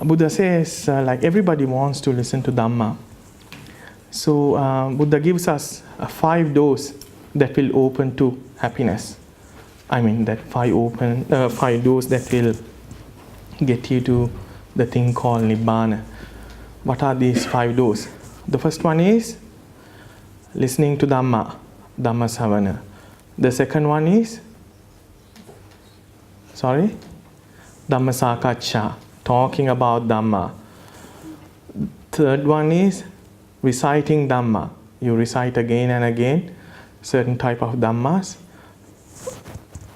Buddha says, like everybody wants to listen to Dhamma. So Buddha gives us 5 doors that will open to happiness. I mean that 5 doors that will get you to the thing called Nibbana. What are these 5 doors? The first one is listening to Dhamma, Dhamma Savana. The second one is, Dhamma Sakacha, talking about Dhamma. Third one is reciting Dhamma. You recite again and again certain type of Dhammas.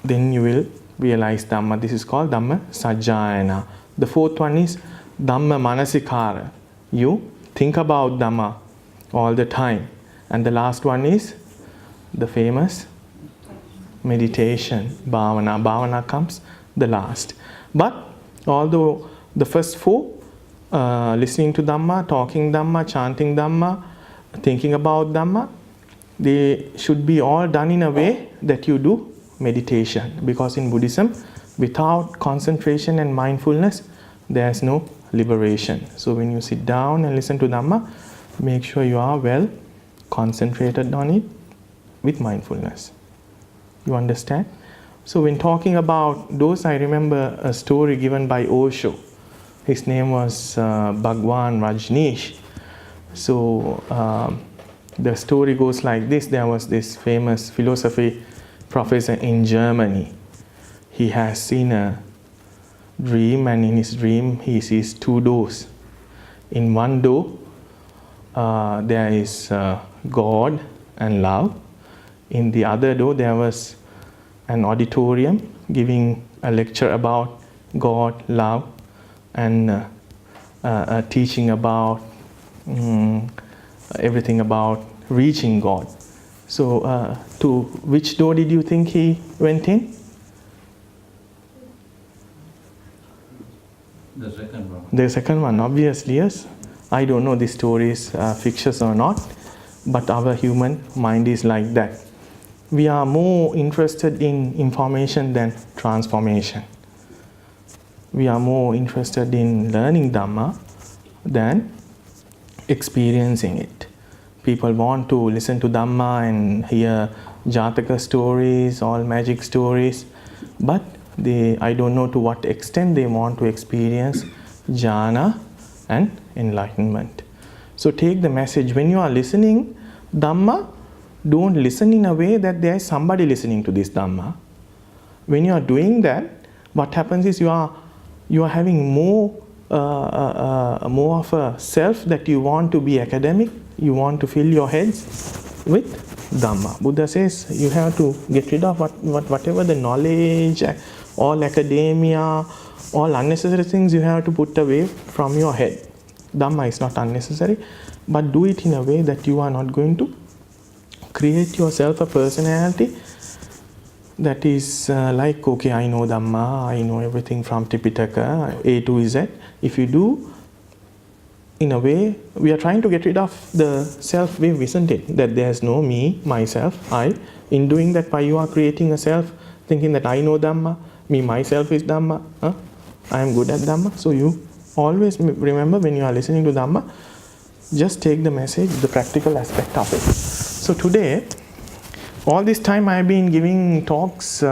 Then you will realize Dhamma. This is called Dhamma Sajjayana. The fourth one is Dhamma Manasikara. You think about Dhamma all the time. And the last one is the famous meditation, Bhavana. Bhavana comes the last. But although the first 4, listening to Dhamma, talking Dhamma, chanting Dhamma, thinking about Dhamma, they should be all done in a way that you do meditation. Because in Buddhism, without concentration and mindfulness, there is no liberation. So when you sit down and listen to Dhamma, make sure you are well concentrated on it with mindfulness. You understand? So when talking about those, I remember a story given by Osho. His name was Bhagwan Rajneesh. So the story goes like this. There was this famous philosophy professor in Germany. He has seen a dream, and in his dream he sees 2 doors. In one door there is God and love. In the other door there was an auditorium giving a lecture about God, love, and teaching about everything about reaching God. So to which door did you think he went in? The second one. The second one, obviously, yes. I don't know this story is fictitious or not, but our human mind is like that. We are more interested in information than transformation. We are more interested in learning Dhamma than experiencing it. People want to listen to Dhamma and hear Jataka stories, all magic stories, but I don't know to what extent they want to experience jhana and enlightenment. So take the message. When you are listening Dhamma, don't listen in a way that there is somebody listening to this Dhamma. When you are doing that, what happens is you are having more of a self that you want to be academic. You want to fill your heads with Dhamma. Buddha says you have to get rid of whatever the knowledge, all academia, all unnecessary things you have to put away from your head. Dhamma is not unnecessary, but do it in a way that you are not going to create yourself a personality that is like, okay, I know Dhamma, I know everything from Tipitaka, A to Z. If you do, in a way, we are trying to get rid of the self wave, isn't it? That there's no me, myself, I. In doing that, why you are creating a self, thinking that I know Dhamma, me, myself is Dhamma, I am good at Dhamma. So you always remember when you are listening to Dhamma, just take the message, the practical aspect of it. So today, all this time I have been giving talks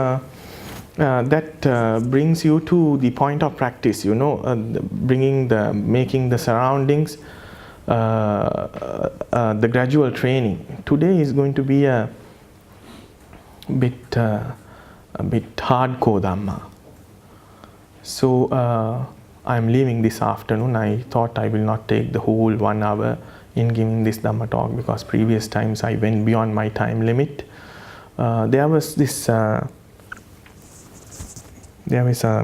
that brings you to the point of practice, making the surroundings, the gradual training. Today is going to be a bit hardcore Dhamma. So I am leaving this afternoon. I thought I will not take the whole 1 hour in giving this Dhamma talk, because previous times I went beyond my time limit. There was a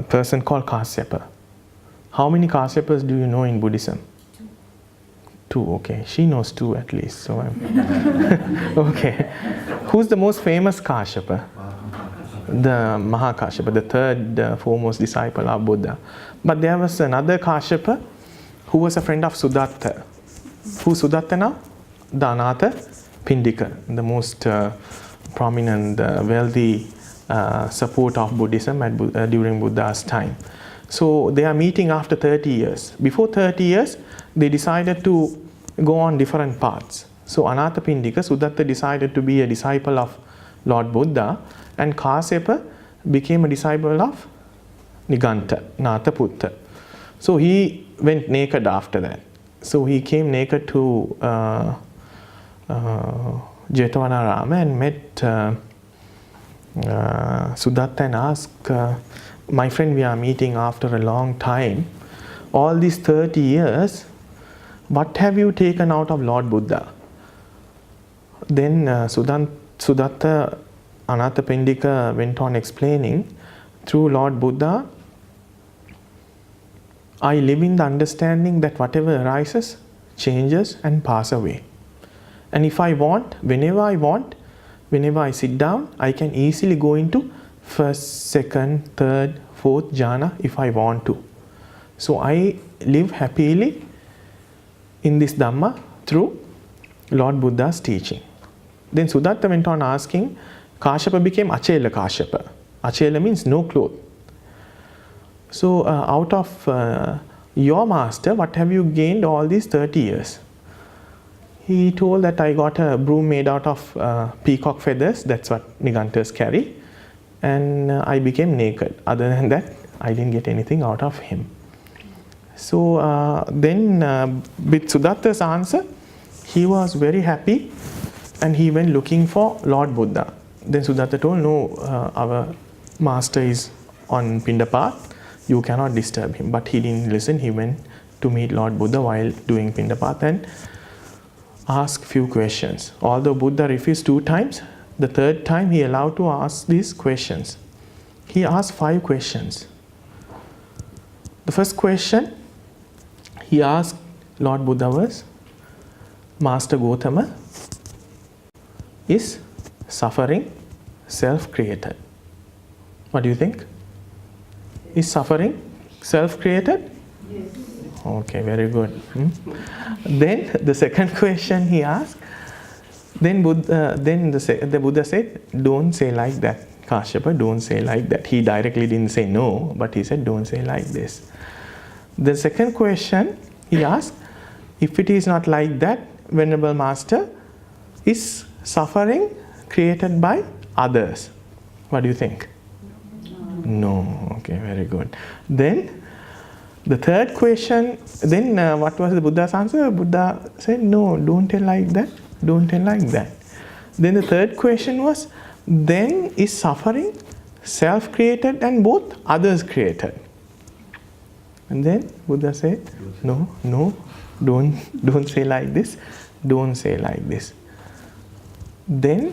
person called Kasyapa. How many Kasyapas do you know in Buddhism? 2. Okay, she knows 2 at least. So I'm okay. Who's the most famous Kasyapa? The Maha Kasyapa, the third foremost disciple of Buddha. But there was another Kasyapa who was a friend of Sudatta. Who's Sudatta now? The Anatha Pindika, the most prominent, wealthy support of Buddhism during Buddha's time. So they are meeting after 30 years. Before 30 years, they decided to go on different paths. So Anathapindika, Sudatta decided to be a disciple of Lord Buddha, and Kasyapa became a disciple of Niganta, Nathaputta. So he went naked after that. So he came naked to Jetavanarama and met Sudatta and asked, my friend, we are meeting after a long time. All these 30 years, what have you taken out of Lord Buddha? Then Sudatta Anathapindika went on explaining, through Lord Buddha, I live in the understanding that whatever arises, changes and pass away. And if I want, whenever I sit down, I can easily go into first, second, third, fourth jhana if I want to. So I live happily in this Dhamma through Lord Buddha's teaching. Then Sudatta went on asking, Kashyapa became Achela Kashyapa. Achela means no cloth. So out of your master, what have you gained all these 30 years? He told that I got a broom made out of peacock feathers, that's what Nigantas carry, and I became naked. Other than that, I didn't get anything out of him. So then with Sudatta's answer, he was very happy and he went looking for Lord Buddha. Then Sudatta told, no, our master is on Pindapat, you cannot disturb him. But he didn't listen, he went to meet Lord Buddha while doing Pindapat and asked few questions. Although Buddha refused 2 times, the 3rd time he allowed to ask these questions. He asked 5 questions. The first question he asked Lord Buddha was, Master Gautama, is suffering self-created? What do you think? Is suffering self-created? Yes. Okay, very good. Then the second question he asked, then the Buddha said, don't say like that, Kashyapa, don't say like that. He directly didn't say no, but he said, don't say like this. The second question he asked, if it is not like that, Venerable Master, is suffering created by others? What do you think? No. Okay, very good. Then the third question, then what was the Buddha's answer? Buddha said, no, don't tell like that, don't tell like that. Then the third question was, then is suffering self-created and both others created? And then Buddha said, no, don't say like this, don't say like this. Then,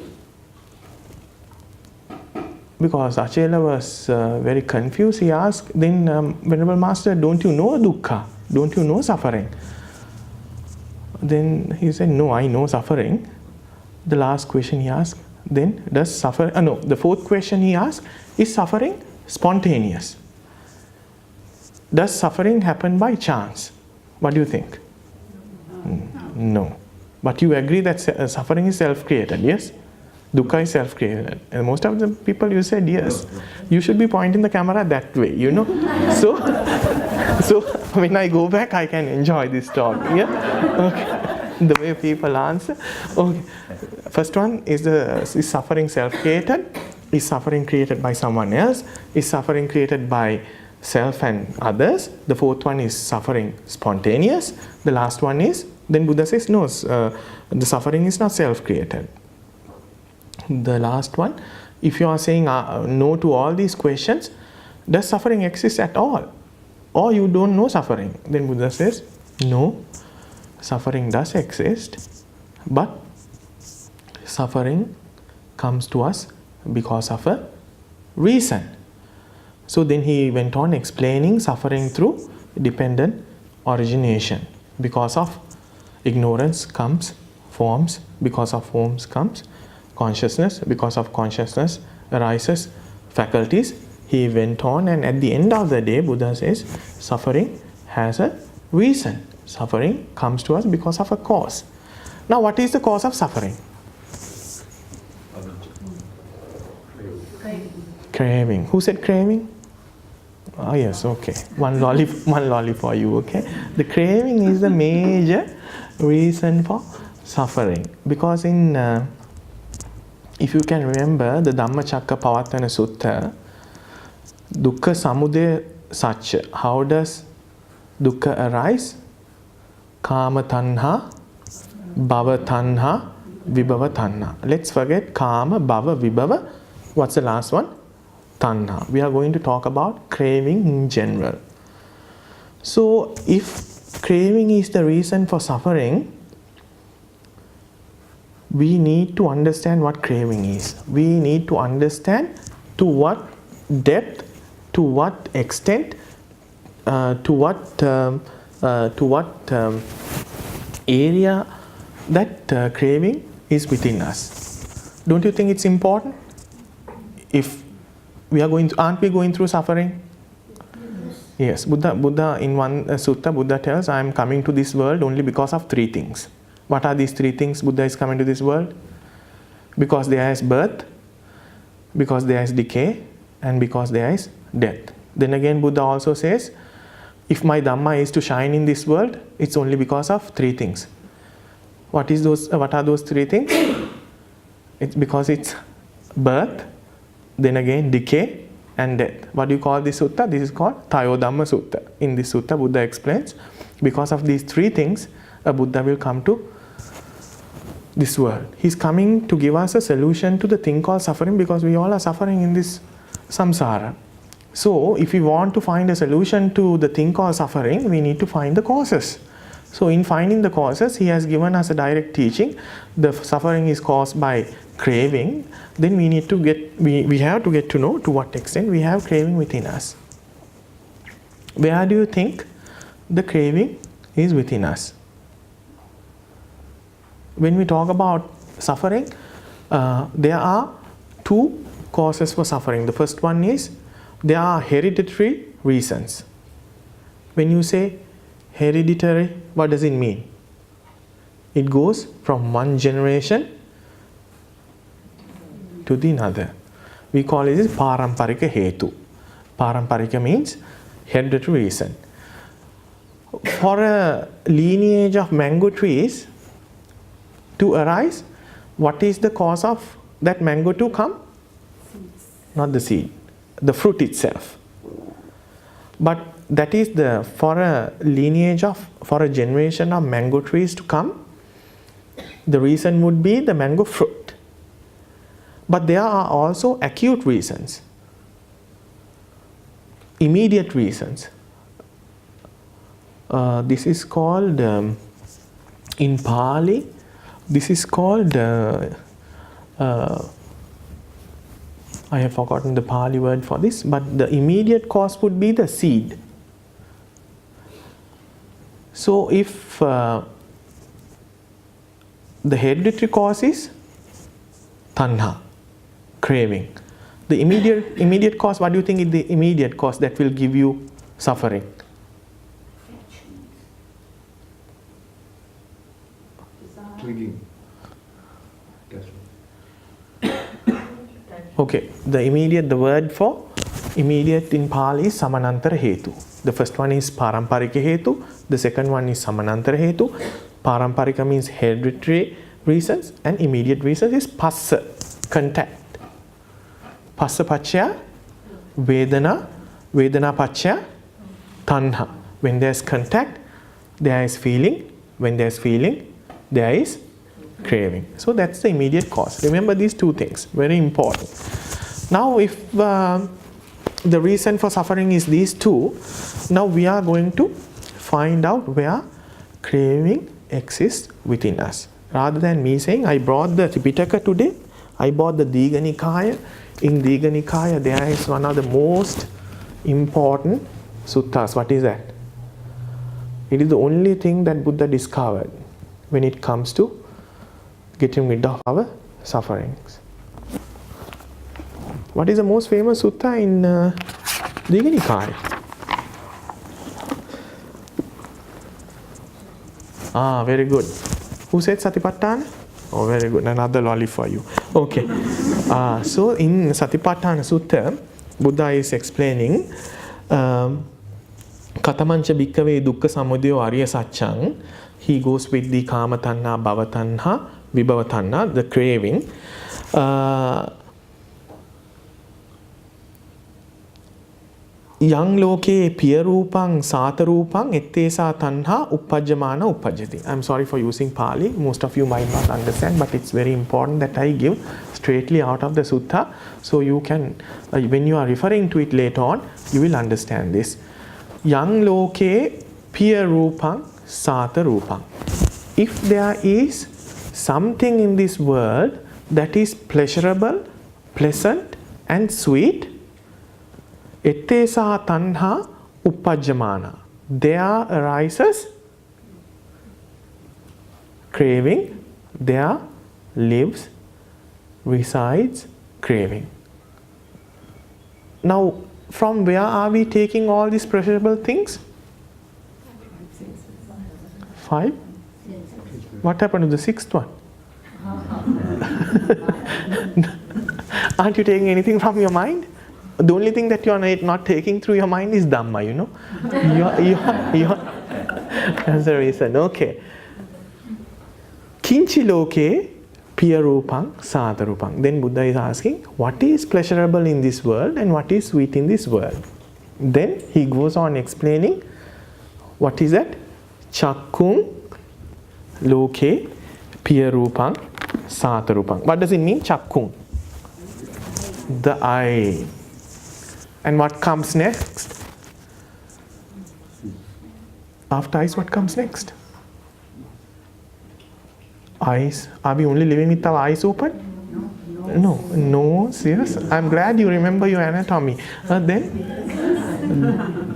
because Achela was very confused, he asked, then Venerable Master, don't you know dukkha? Don't you know suffering? Then he said, no, I know suffering. The last question he asked, then does suffering, the fourth question he asked, is suffering spontaneous? Does suffering happen by chance? What do you think? No. But you agree that suffering is self-created, yes? Dukkha is self-created. And most of the people, you said yes. You should be pointing the camera that way, you know. So when I go back, I can enjoy this talk. Yeah? Okay. The way people answer. Okay. First one is suffering self-created? Is suffering created by someone else? Is suffering created by self and others? The fourth one is suffering spontaneous. The last one is, then Buddha says, no, the suffering is not self-created. The last one, if you are saying no to all these questions, does suffering exist at all? Or you don't know suffering? Then Buddha says, no, suffering does exist, but suffering comes to us because of a reason. So then he went on explaining suffering through dependent origination. Because of ignorance comes forms, because of forms comes consciousness, because of consciousness arises faculties. He went on, and at the end of the day, Buddha says, suffering has a reason. Suffering comes to us because of a cause. Now, what is the cause of suffering? Craving. Who said craving? Oh yes, okay. One lolly for you, okay. The craving is the major reason for suffering. Because if you can remember the Dhammacakkappavattana Sutta, Dukkha Samudaya Satcha. How does dukkha arise? Kama tanha, bhava tanha, vibhava tanha. Let's forget kama, bhava, vibhava. What's the last one? Tanha. We are going to talk about craving in general. So, if craving is the reason for suffering, we need to understand what craving is. We need to understand to what depth, to what extent, to what area that craving is within us. Don't you think it's important? If we are aren't we going through suffering? Yes. Buddha in one sutta, Buddha tells, I am coming to this world only because of three things. What are these three things Buddha is coming to this world? Because there is birth, because there is decay, and because there is death. Then again Buddha also says, if my Dhamma is to shine in this world, it's only because of three things. What are those three things? It's because it's birth, then again decay and death. What do you call this sutta? This is called Tayodhamma Sutta. In this sutta, Buddha explains, because of these three things, a Buddha will come to this world. He's coming to give us a solution to the thing called suffering, because we all are suffering in this samsara. So, if we want to find a solution to the thing called suffering, we need to find the causes. So, in finding the causes, he has given us a direct teaching. The suffering is caused by craving. Then we need to we have to get to know to what extent we have craving within us. Where do you think the craving is within us? When we talk about suffering, there are two causes for suffering. The first one is there are hereditary reasons. When you say hereditary, what does it mean? It goes from one generation to the another. We call it paramparika hetu. Paramparika means hereditary reason. For a lineage of mango trees to arise, what is the cause of that mango to come? Not the seed, the fruit itself. But that is for a lineage for a generation of mango trees to come, the reason would be the mango fruit. But there are also acute reasons, immediate reasons. This is called, in Pali, this is called, I have forgotten the Pali word for this, but the immediate cause would be the seed. So if the hereditary cause is tanha, craving, the immediate cause, what do you think is the immediate cause that will give you suffering? Clinging. Okay, the word for immediate in Pali is samanantara hetu. The first one is paramparika hetu, the second one is samanantara hetu. Paramparika means hereditary reasons, and immediate reasons is passa, contact. Passa pacchaya vedana, vedana pacchaya tanha. When there is contact, there is feeling. When there is feeling, there is craving. So that's the immediate cause. Remember these two things, very important. Now if the reason for suffering is these two, now we are going to find out where craving exists within us. Rather than me saying, I brought the Tipitaka today, I brought the Digha Nikaya. In Digha Nikaya there is one of the most important suttas. What is that? It is the only thing that Buddha discovered when it comes to getting rid of our sufferings. What is the most famous sutta in Digha Nikaya? Very good. Who said Satipatthana? Oh, very good. Another lolly for you. Okay. So in Satipattana Sutta, Buddha is explaining Katamancha bhikkave dukkha samudaya ariya saccang. He goes with the kama tanha, bhava tanha, vibhava tanha, the craving. Yang loke piya rupang sata rupang ettesa tanha uppajjamana uppajjati. I'm sorry for using Pali. Most of you might not understand, but it's very important that I give straightly out of the sutta. So you can, when you are referring to it later on, you will understand this. Yang loke piya rupang sata rupang. If there is something in this world that is pleasurable, pleasant and sweet, ettesa tanha uppajjamana. There arises craving, there lives, resides craving. Now, from where are we taking all these pleasurable things? 5? What happened to the 6th one? Aren't you taking anything from your mind? The only thing that you are not taking through your mind is Dhamma, you know. That's the reason. Okay. Kinchi loke piya rupang sata rupang. Then Buddha is asking, what is pleasurable in this world and what is sweet in this world? Then he goes on explaining, what is that? Chakkung loke piya rupang sata rupang. What does it mean, chakkung? The eye. And what comes next? After eyes, what comes next? Eyes. Are we only living with our eyes open? No, serious. I'm glad you remember your anatomy. Then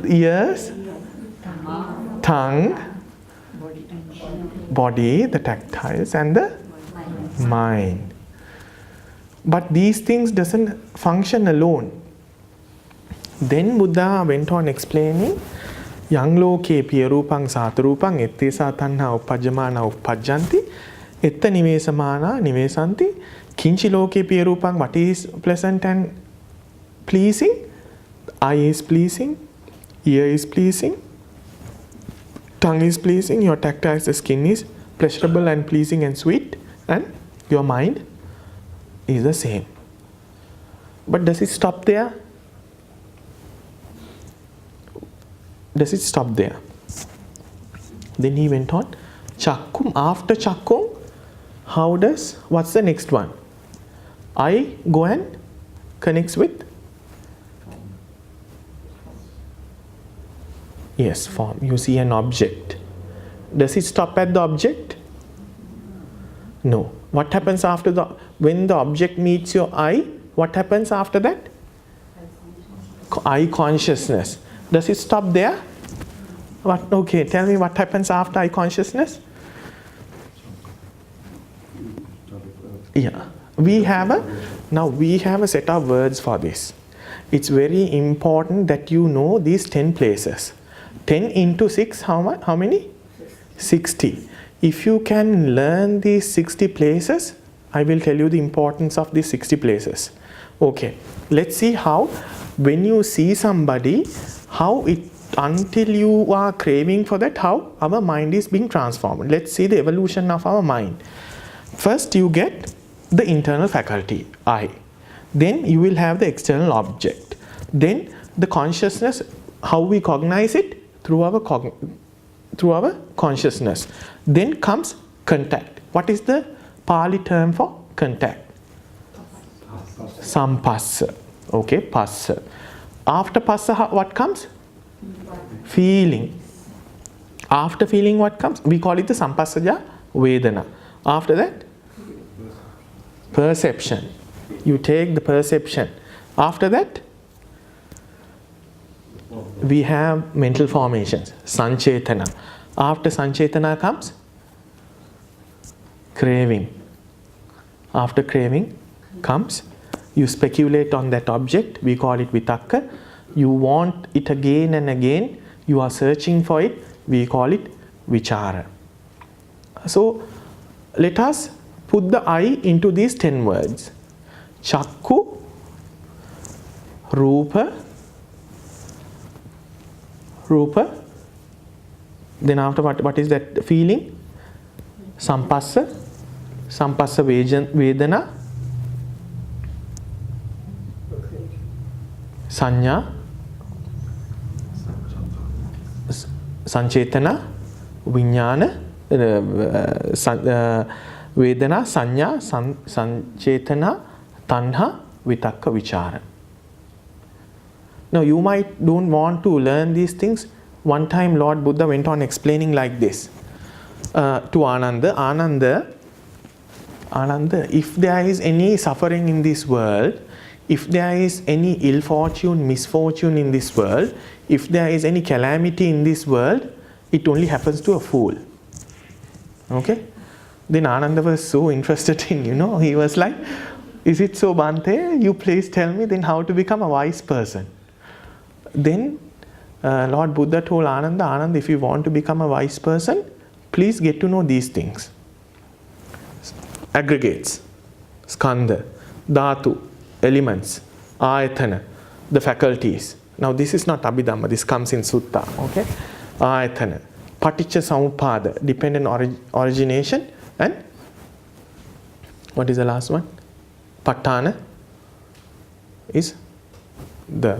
ears, tongue, body, the tactiles, and the mind. But these things doesn't function alone. Then Buddha went on explaining, Yang loke piya rupang sata rupang ettesa tanha uppajjamana uppajjanti etta nivesamana nivesanti kinchi loke piya rupang. What is pleasant and pleasing? Eye is pleasing, ear is pleasing, tongue is pleasing, your tactile, the skin is pleasurable and pleasing and sweet, and your mind is the same. But does it stop there? Does it stop there? Then he went on, Chakkum. After Chakkum, what's the next one? I go and connects with? Yes, form. You see an object. Does it stop at the object? No. What happens after when the object meets your eye? What happens after that? Eye consciousness. Does it stop there? What? Okay, tell me what happens after eye consciousness? Yeah, we have a set of words for this. It's very important that you know these 10 places. 10 into 6, how many? 60. If you can learn these 60 places, I will tell you the importance of these 60 places. Okay, let's see how, when you see somebody, until you are craving for that, how our mind is being transformed. Let's see the evolution of our mind. First you get the internal faculty, I. Then you will have the external object. Then the consciousness, how we cognize it? Through our consciousness. Then comes contact. What is the Pali term for contact? Sampassa. Okay, passa. After passa, what comes? Feeling. After feeling, what comes? We call it the sampassaja vedana. After that, perception. You take the perception. After that, we have mental formations, sanchetana. After sanchetana comes craving. After craving comes, you speculate on that object, we call it vitakka. You want it again and again, you are searching for it, we call it vichara. So let us put the I into these 10 words. Chakku, Rupa, Rupa. Then after what is that feeling? Sampassa. Sampassa Vedana. Sanya. Sanchetana. Vinyana. Vedana. Sanya. Sanchetana. Tanha. Vitakka. Vichara. Now you might don't want to learn these things. One time Lord Buddha went on explaining like this to Ananda. Ananda, if there is any suffering in this world, if there is any ill fortune, misfortune in this world, if there is any calamity in this world, it only happens to a fool. Okay? Then Ananda was so interested in, he was like, is it so, Bhante? You please tell me then how to become a wise person. Then Lord Buddha told Ananda, if you want to become a wise person, please get to know these things. Aggregates, skandha, dhatu, elements, ayatana, the faculties. Now this is not Abhidhamma, this comes in Sutta. Okay? Ayatana, paticca samuppada, dependent origination, and what is the last one? Patthana is the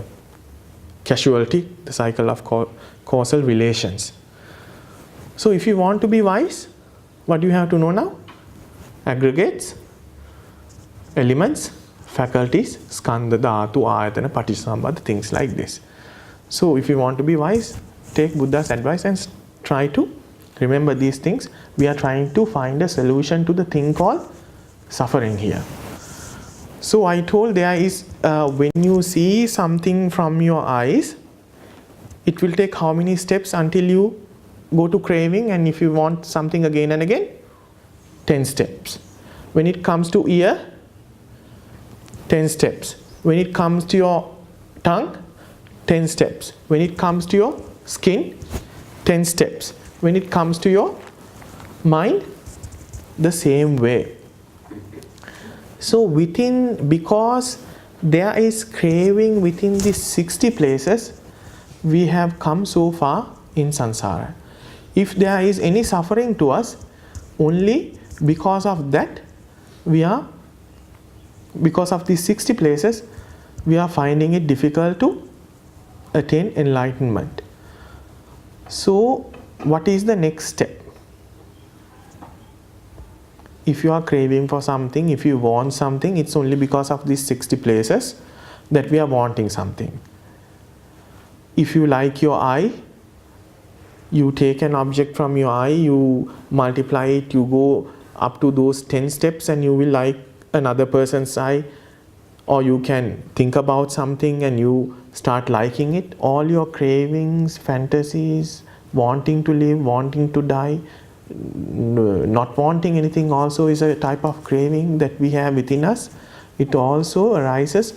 causality, the cycle of causal relations. So if you want to be wise, what do you have to know now? Aggregates, elements, faculties, skandha, dhatu, ayatana, paticcasamuppada, things like this. So if you want to be wise, take Buddha's advice and try to remember these things. We are trying to find a solution to the thing called suffering here. So I told there is, when you see something from your eyes, it will take how many steps until you go to craving, and if you want something again and again, 10 steps. When it comes to ear, 10 steps. When it comes to your tongue, 10 steps. When it comes to your skin, 10 steps. When it comes to your mind, the same way. So because there is craving within these 60 places, we have come so far in samsara. If there is any suffering to us, only because of that, because of these 60 places, we are finding it difficult to attain enlightenment. So what is the next step? If you are craving for something, if you want something, it's only because of these 60 places that we are wanting something. If you like your eye, you take an object from your eye, you multiply it, you go up to those 10 steps and you will like another person's eye. Or you can think about something and you start liking it. All your cravings, fantasies, wanting to live, wanting to die, not wanting anything also is a type of craving that we have within us. It also arises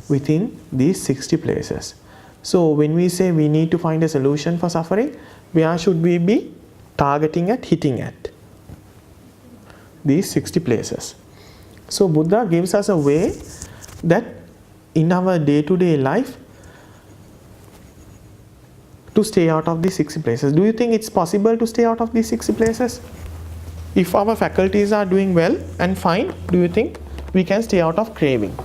within these 60 places. So when we say we need to find a solution for suffering, where should we be targeting at, hitting at? These 60 places. So Buddha gives us a way that in our day-to-day life to stay out of these 60 places. Do you think it's possible to stay out of these 60 places? If our faculties are doing well and fine, do you think we can stay out of craving?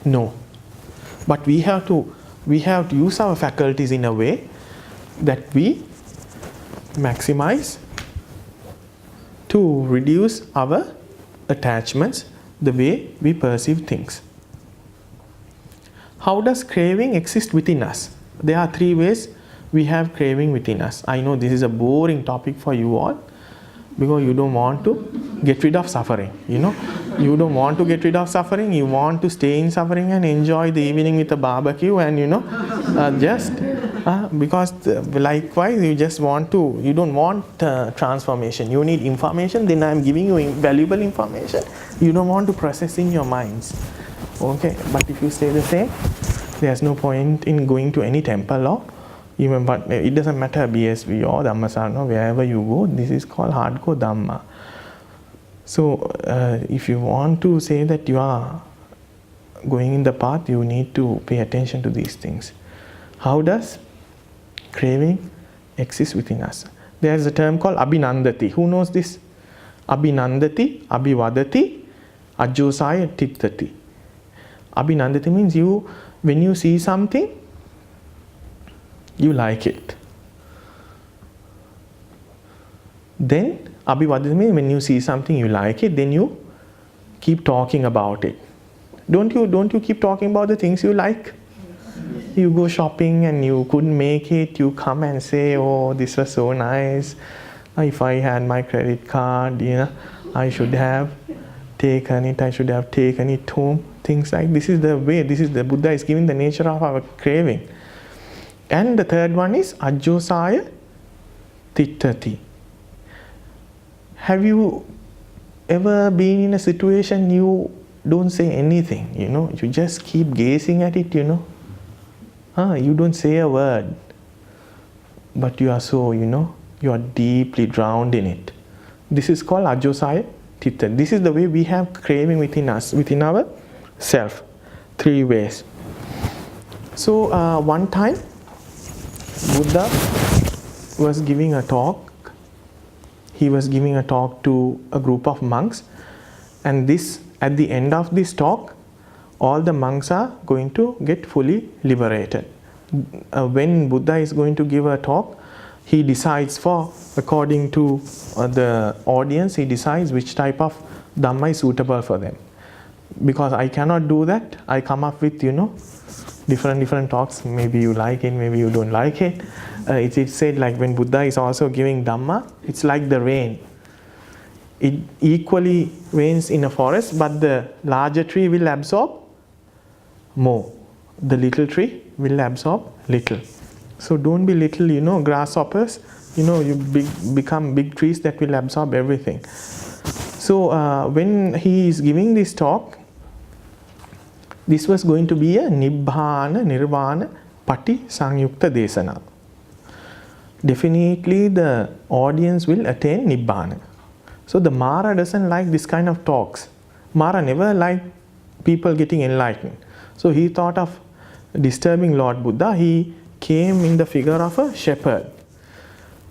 No. But we have to use our faculties in a way that we maximize to reduce our attachments, the way we perceive things. How does craving exist within us? There are 3 ways we have craving within us. I know this is a boring topic for you all because you don't want to get rid of suffering. You don't want to get rid of suffering. You want to stay in suffering and enjoy the evening with a barbecue and because likewise you don't want transformation. You need information, then I am giving you valuable information. You don't want to process in your minds. Okay, but if you stay the same, there's no point in going to any temple or even, but it doesn't matter BSV or Dhammasana, wherever you go, this is called hardcore Dhamma. So if you want to say that you are going in the path, you need to pay attention to these things. How does craving exist within us? There is a term called abhinandati. Who knows this? Abhinandati, abhivadati, ajjosaya tittati. Abhinandati means when you see something, you like it. Then abhivadati means when you see something, you like it, then you keep talking about it. Don't you keep talking about the things you like? You go shopping and you couldn't make it, you come and say, oh, this was so nice. If I had my credit card, I should have taken it, I should have taken it home. Things like this is the way, the Buddha is giving the nature of our craving. And the third one is ajjosaya tittati. Have you ever been in a situation you don't say anything, you just keep gazing at it, you don't say a word, but you are so, you are deeply drowned in it. This is called ajjosaya tittati. This is the way we have craving within us, within our self. 3 ways. So one time Buddha was giving a talk. He was giving a talk to a group of monks, and at the end of this talk, all the monks are going to get fully liberated. When Buddha is going to give a talk, he decides according to the audience, he decides which type of Dhamma is suitable for them. Because I cannot do that, I come up with, different talks. Maybe you like it, maybe you don't like it. It's said like when Buddha is also giving Dhamma, it's like the rain. It equally rains in a forest, but the larger tree will absorb more. The little tree will absorb little. So don't be little, grasshoppers. You become big trees that will absorb everything. So when he is giving this talk, this was going to be a Nibbana, Nirvana, Pati Sangyukta Desana. Definitely the audience will attain Nibbana. So the Mara doesn't like this kind of talks. Mara never liked people getting enlightened. So he thought of disturbing Lord Buddha. He came in the figure of a shepherd.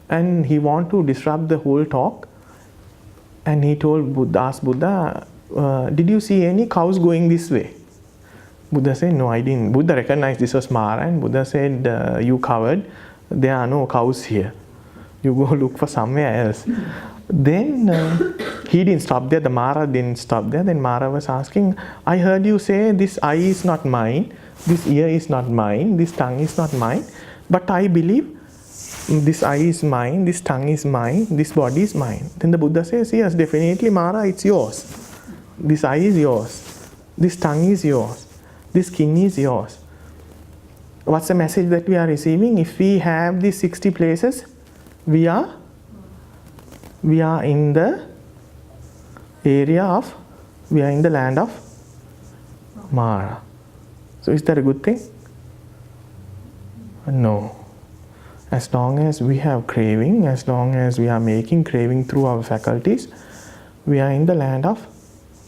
And he wanted to disrupt the whole talk. And he asked Buddha, did you see any cows going this way? Buddha said, no, I didn't. Buddha recognized this was Mara, and Buddha said, you covered. There are no cows here. You go look for somewhere else. Then he didn't stop there. The Mara didn't stop there. Then Mara was asking, I heard you say this eye is not mine, this ear is not mine, this tongue is not mine. But I believe this eye is mine, this tongue is mine, this body is mine. Then the Buddha says, yes, definitely Mara, it's yours. This eye is yours. This tongue is yours. This skin is yours. What's the message that we are receiving? If we have these 60 places, we are in the land of Mara. So is that a good thing? No. As long as we have craving, as long as we are making craving through our faculties, we are in the land of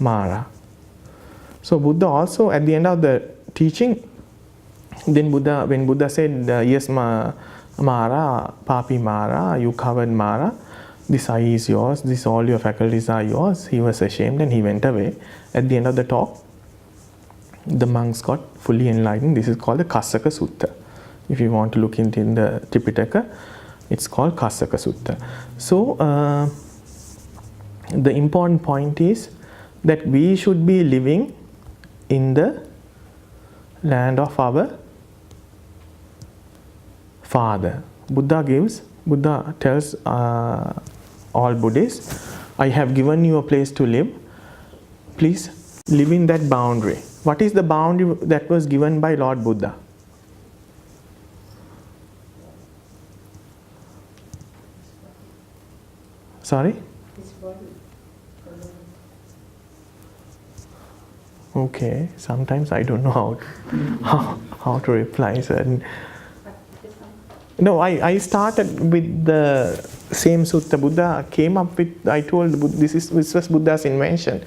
Mara. So Buddha also, at the end of the teaching, then when Buddha said, yes, Mara, Papi Mara, you covered Mara, this eye is yours, all your faculties are yours, he was ashamed and he went away. At the end of the talk, the monks got fully enlightened. This is called the Kassaka Sutta. If you want to look into in the Tripitaka, it's called Kassaka Sutta. So the important point is that we should be living in the land of our Father. Buddha tells all Buddhists, I have given you a place to live. Please live in that boundary. What is the boundary that was given by Lord Buddha? Sorry? Okay, sometimes I don't know how to reply certain. No, I started with the same sutta. Buddha came up with, I told this was Buddha's invention.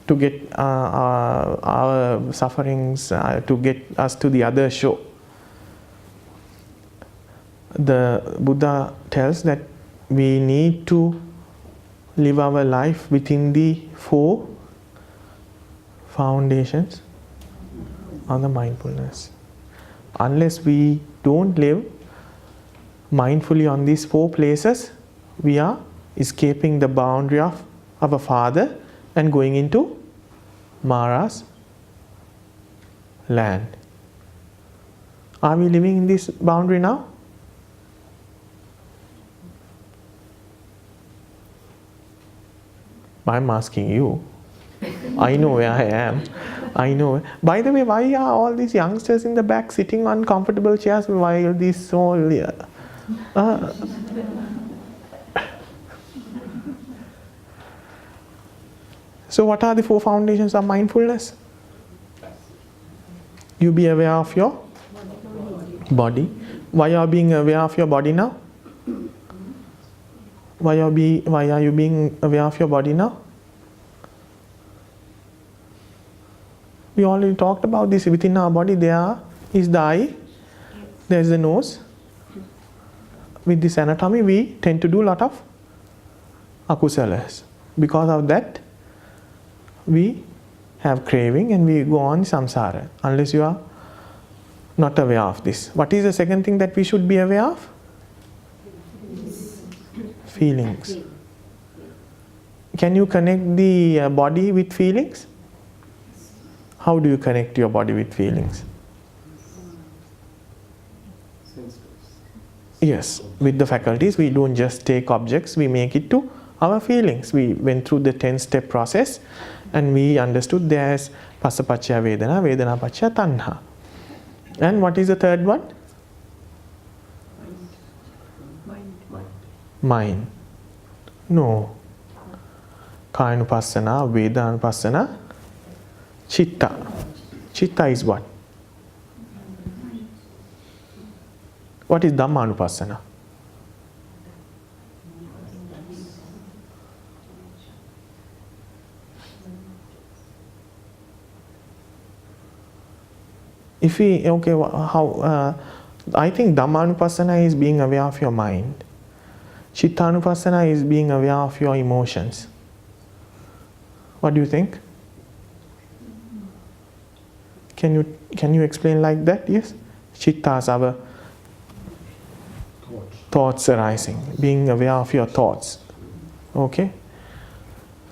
to get our sufferings, to get us to the other shore. The Buddha tells that we need to live our life within the 4 foundations of the mindfulness. Unless we don't live mindfully on these 4 places, we are escaping the boundary of our father and going into Mara's land. Are we living in this boundary now? I'm asking you. I know where I am. I know. By the way, why are all these youngsters in the back sitting on comfortable chairs while these all... So what are the 4 foundations of mindfulness? You be aware of your body. Why are you being aware of your body now? Why are you being aware of your body now? We already talked about this. Within our body there is the eye, there is the nose. With this anatomy we tend to do a lot of akusalas. Because of that we have craving and we go on samsara. Unless you are not aware of this. What is the second thing that we should be aware of? Feelings. Can you connect the body with feelings? How do you connect your body with feelings? Yes, with the faculties. We don't just take objects, we make it to our feelings. We went through the 10-step process and we understood there's passapaccaya vedana, vedana paccaya tanha. And what is the third one? Mind. No. Kayanupassana, Vedanupassana, Chitta. Chitta is what? What is Dhammanupassana? If we, okay, how, I think Dhammanupassana is being aware of your mind. Chittanupassana is being aware of your emotions. What do you think? Can you explain like that? Yes? Chitta is our thoughts arising, being aware of your thoughts. Okay?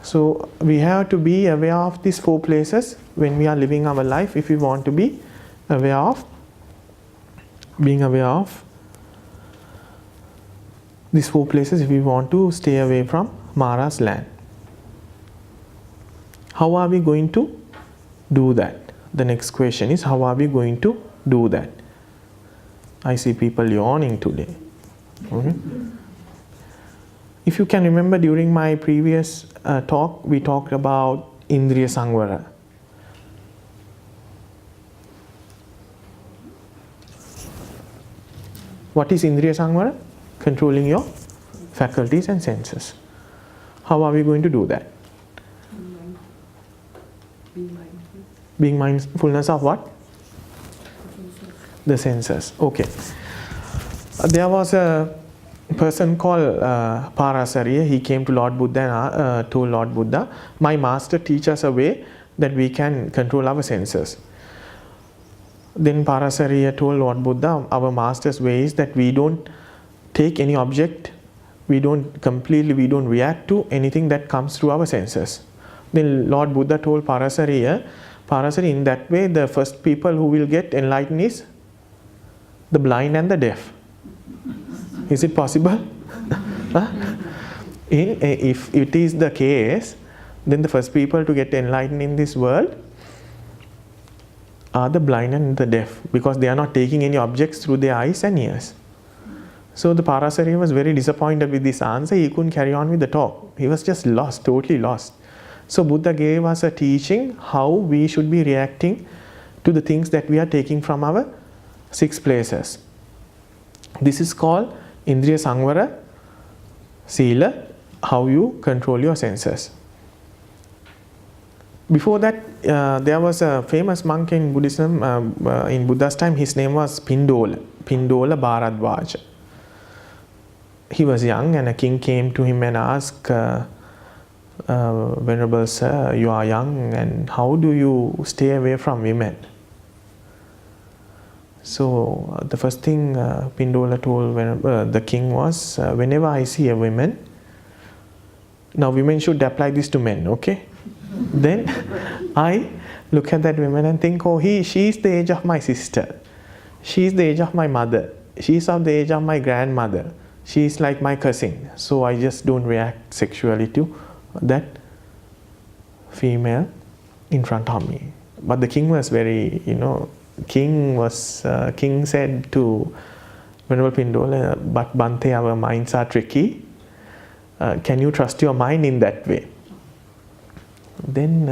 So we have to be aware of these 4 places when we are living our life, if we want to be aware of, being aware of these 4 places if we want to stay away from Mara's land. How are we going to do that? The next question is, how are we going to do that? I see people yawning today. Okay. If you can remember, during my previous talk, we talked about Indriya Samvara. What is Indriya Samvara? Controlling your faculties and senses. How are we going to do that? Being mindfulness of what? The senses. Okay. There was a person called Parasariya. He came to Lord Buddha and told Lord Buddha, my master teach us a way that we can control our senses. Then Parasariya told Lord Buddha, our master's way is that we don't take any object, we don't react to anything that comes through our senses. Then Lord Buddha told Parasariya, in that way the first people who will get enlightened is the blind and the deaf. Is it possible? If it is the case, then the first people to get enlightened in this world are the blind and the deaf, because they are not taking any objects through their eyes and ears. So the Parasariya was very disappointed with this answer. He couldn't carry on with the talk. He was just lost, totally lost. So Buddha gave us a teaching how we should be reacting to the things that we are taking from our 6 places. This is called Indriya Samvara, Sila, how you control your senses. Before that, there was a famous monk in Buddhism, in Buddha's time. His name was Pindola Bharadwaja. He was young, and a king came to him and asked, Venerable Sir, you are young, and how do you stay away from women? So the first thing Pindola told the king was, whenever I see a woman, now women should apply this to men, okay? Then I look at that woman and think, oh, she is the age of my sister. She is the age of my mother. She is of the age of my grandmother. She is like my cousin. So I just don't react sexually to that female in front of me. But the king was very, king said to Venerable Pindola, but Bhante, our minds are tricky. Can you trust your mind in that way? Then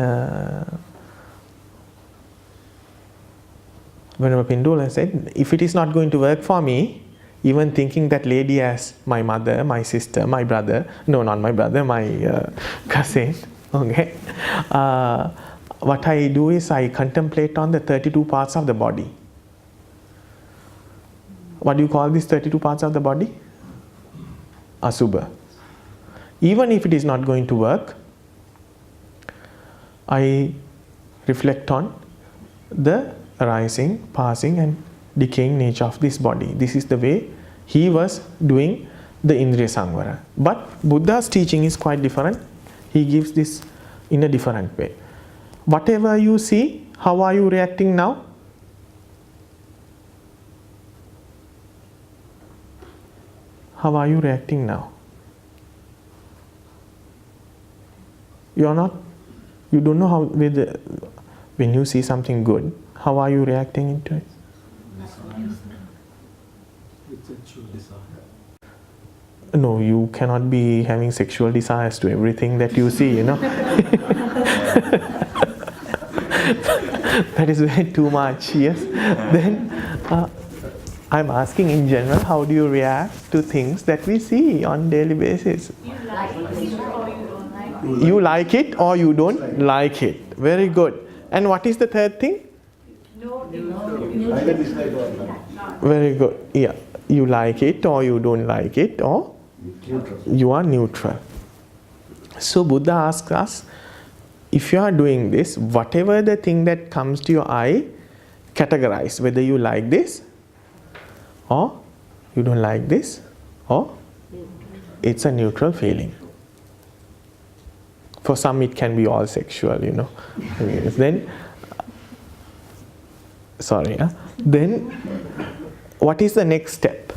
Venerable Pindola said, if it is not going to work for me, even thinking that lady as my mother, my sister, my brother, no, not my brother, my cousin, okay, what I do is I contemplate on the 32 parts of the body. What do you call these 32 parts of the body? Asubha. Even if it is not going to work, I reflect on the arising, passing and decaying nature of this body. This is the way he was doing the Indriya Samvara. But Buddha's teaching is quite different. He gives this in a different way. Whatever you see, how are you reacting now? How are you reacting now? You don't know how, when you see something good, how are you reacting into it? With sexual desire. No, you cannot be having sexual desires to everything that you see, That is way too much, yes. Then I'm asking in general, how do you react to things that we see on daily basis? You like it or you don't like it. Very good. And what is the third thing? Either dislike or not. Very good. Yeah. You like it or you don't like it, or you are neutral. So Buddha asks us, if you are doing this, whatever the thing that comes to your eye, categorize whether you like this or you don't like this, or it's a neutral feeling. For some it can be all sexual, Then, then what is the next step?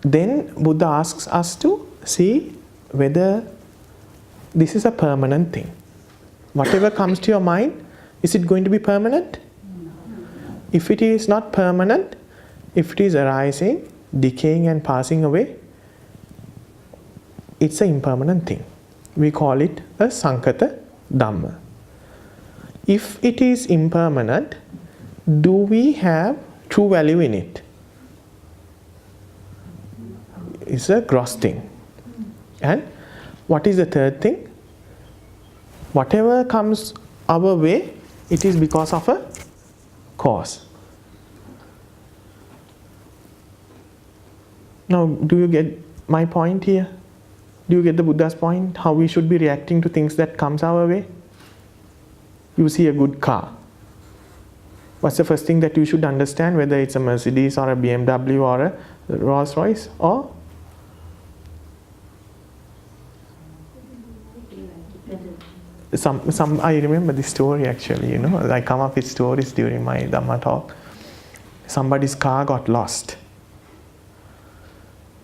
Then Buddha asks us to see whether this is a permanent thing. Whatever comes to your mind, is it going to be permanent? If it is not permanent, if it is arising, decaying and passing away, it's an impermanent thing. We call it a Sankata Dhamma. If it is impermanent, do we have true value in it? It's a gross thing. And what is the third thing? Whatever comes our way, it is because of a cause. Now, do you get my point here? Do you get the Buddha's point? How we should be reacting to things that comes our way? You see a good car. What's the first thing that you should understand? Whether it's a Mercedes or a BMW or a Rolls Royce, or some I remember this story actually, I come up with stories during my Dhamma talk. Somebody's car got lost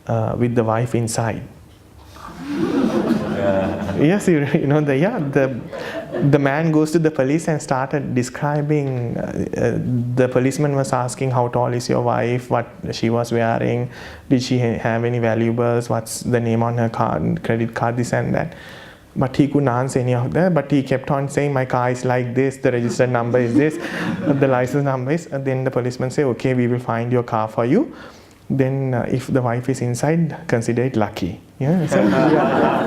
with the wife inside. Yes, the man goes to the police and started describing. The policeman was asking, how tall is your wife, what she was wearing, did she have any valuables, what's the name on her card, credit card, this and that. But he couldn't answer any of that, but he kept on saying, my car is like this, the registered number is this, the license number is, and then the policeman said, okay, we will find your car for you. Then if the wife is inside, consider it lucky. Yeah, so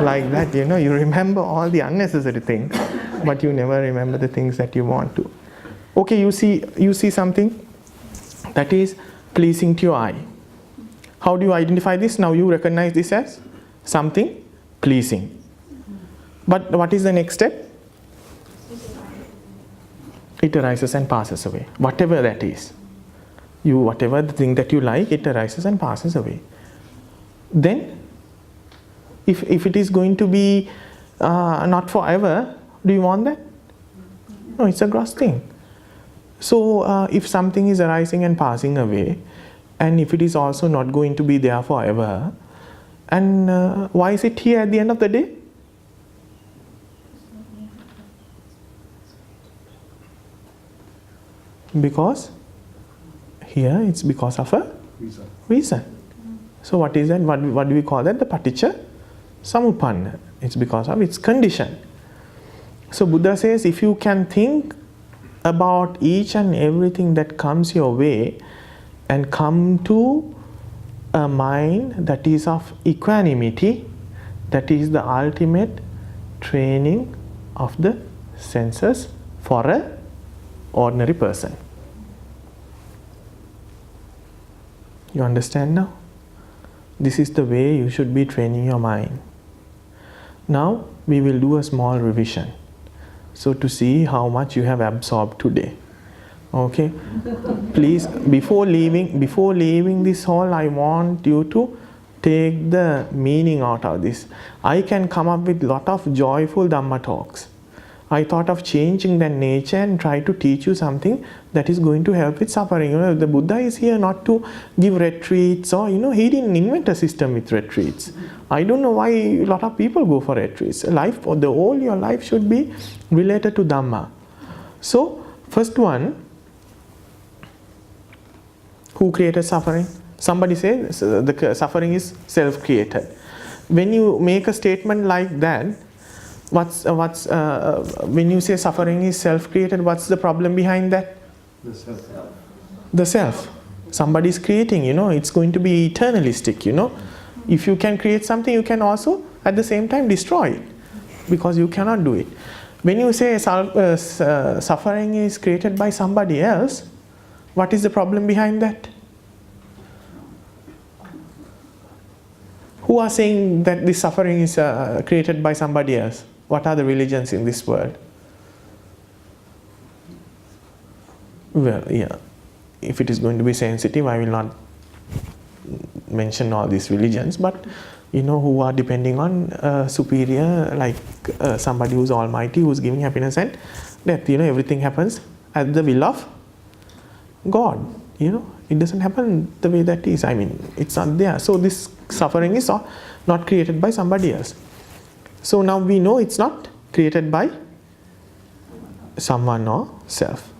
like that, you remember all the unnecessary things, but you never remember the things that you want to. Okay, you see something that is pleasing to your eye. How do you identify this? Now you recognize this as something pleasing. But what is the next step? It arises and passes away. Whatever that is. Whatever the thing that you like, it arises and passes away. Then, if it is going to be not forever, do you want that? No, it's a gross thing. So, if something is arising and passing away, and if it is also not going to be there forever, and why is it here at the end of the day? Because here it's because of a reason. So what is that? What do we call that? The paticca samuppanna. It's because of its condition. So Buddha says, if you can think about each and everything that comes your way and come to a mind that is of equanimity, that is the ultimate training of the senses for an ordinary person. You understand now? This is the way you should be training your mind. Now we will do a small revision. So to see how much you have absorbed today. Okay? Please, before leaving this hall, I want you to take the meaning out of this. I can come up with lot of joyful Dhamma talks. I thought of changing that nature and try to teach you something that is going to help with suffering. The Buddha is here not to give retreats, or he didn't invent a system with retreats. I don't know why a lot of people go for retreats. The whole your life should be related to Dhamma. So, first one, who created suffering? Somebody says the suffering is self-created. When you make a statement like that, when you say suffering is self-created, what's the problem behind that? The self. The self. Somebody is creating, it's going to be eternalistic, If you can create something, you can also at the same time destroy it, because you cannot do it. When you say suffering is created by somebody else, what is the problem behind that? Who are saying that this suffering is created by somebody else? What are the religions in this world? Well, yeah. If it is going to be sensitive, I will not mention all these religions, but who are depending on superior, like somebody who's almighty, who's giving happiness and death. Everything happens at the will of God. It doesn't happen the way that is. It's not there. So this suffering is not created by somebody else. So now we know it's not created by someone or self.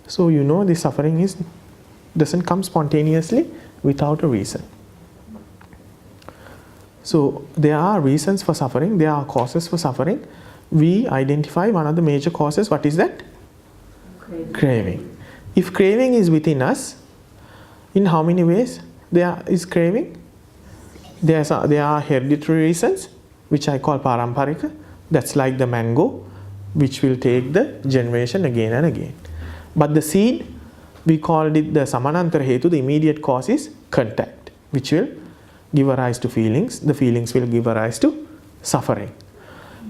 So this suffering doesn't come spontaneously without a reason. So there are reasons for suffering, there are causes for suffering. We identify one of the major causes. What is that? Craving. If craving is within us, in how many ways there is craving? There are hereditary reasons, which I call paramparika. That's like the mango, which will take the generation again and again. But the seed, we called it the samanantara hetu. The immediate cause is contact, which will give rise to feelings. The feelings will give rise to suffering.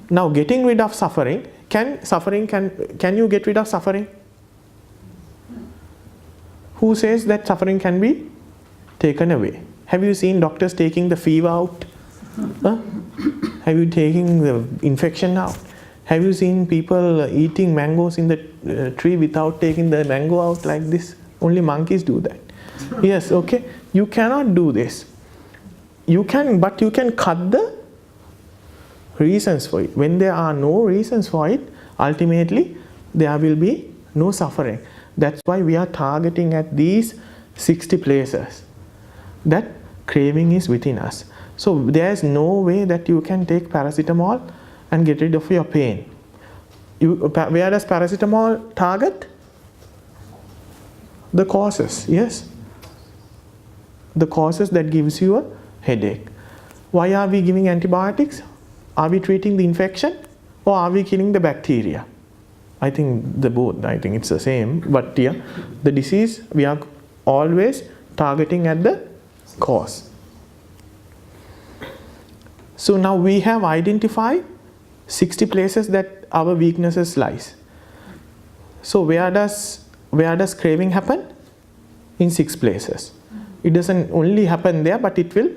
Now, getting rid of suffering, can you get rid of suffering? Who says that suffering can be taken away? Have you seen doctors taking the fever out? Have you taken the infection out? Have you seen people eating mangoes in the tree without taking the mango out like this? Only monkeys do that. Yes, okay. You cannot do this. But you can cut the reasons for it. When there are no reasons for it, ultimately there will be no suffering. That's why we are targeting at these 60 places. That craving is within us. So there is no way that you can take paracetamol and get rid of your pain. Where does paracetamol target? The causes, yes. the causes that gives you a headache. Why are we giving antibiotics? Are we treating the infection or are we killing the bacteria? I think the both. I think it's the same. But yeah, the disease, we are always targeting at the cause. So now we have identified 60 places that our weaknesses lies. So where does craving happen? In 6 places. It doesn't only happen there, but it will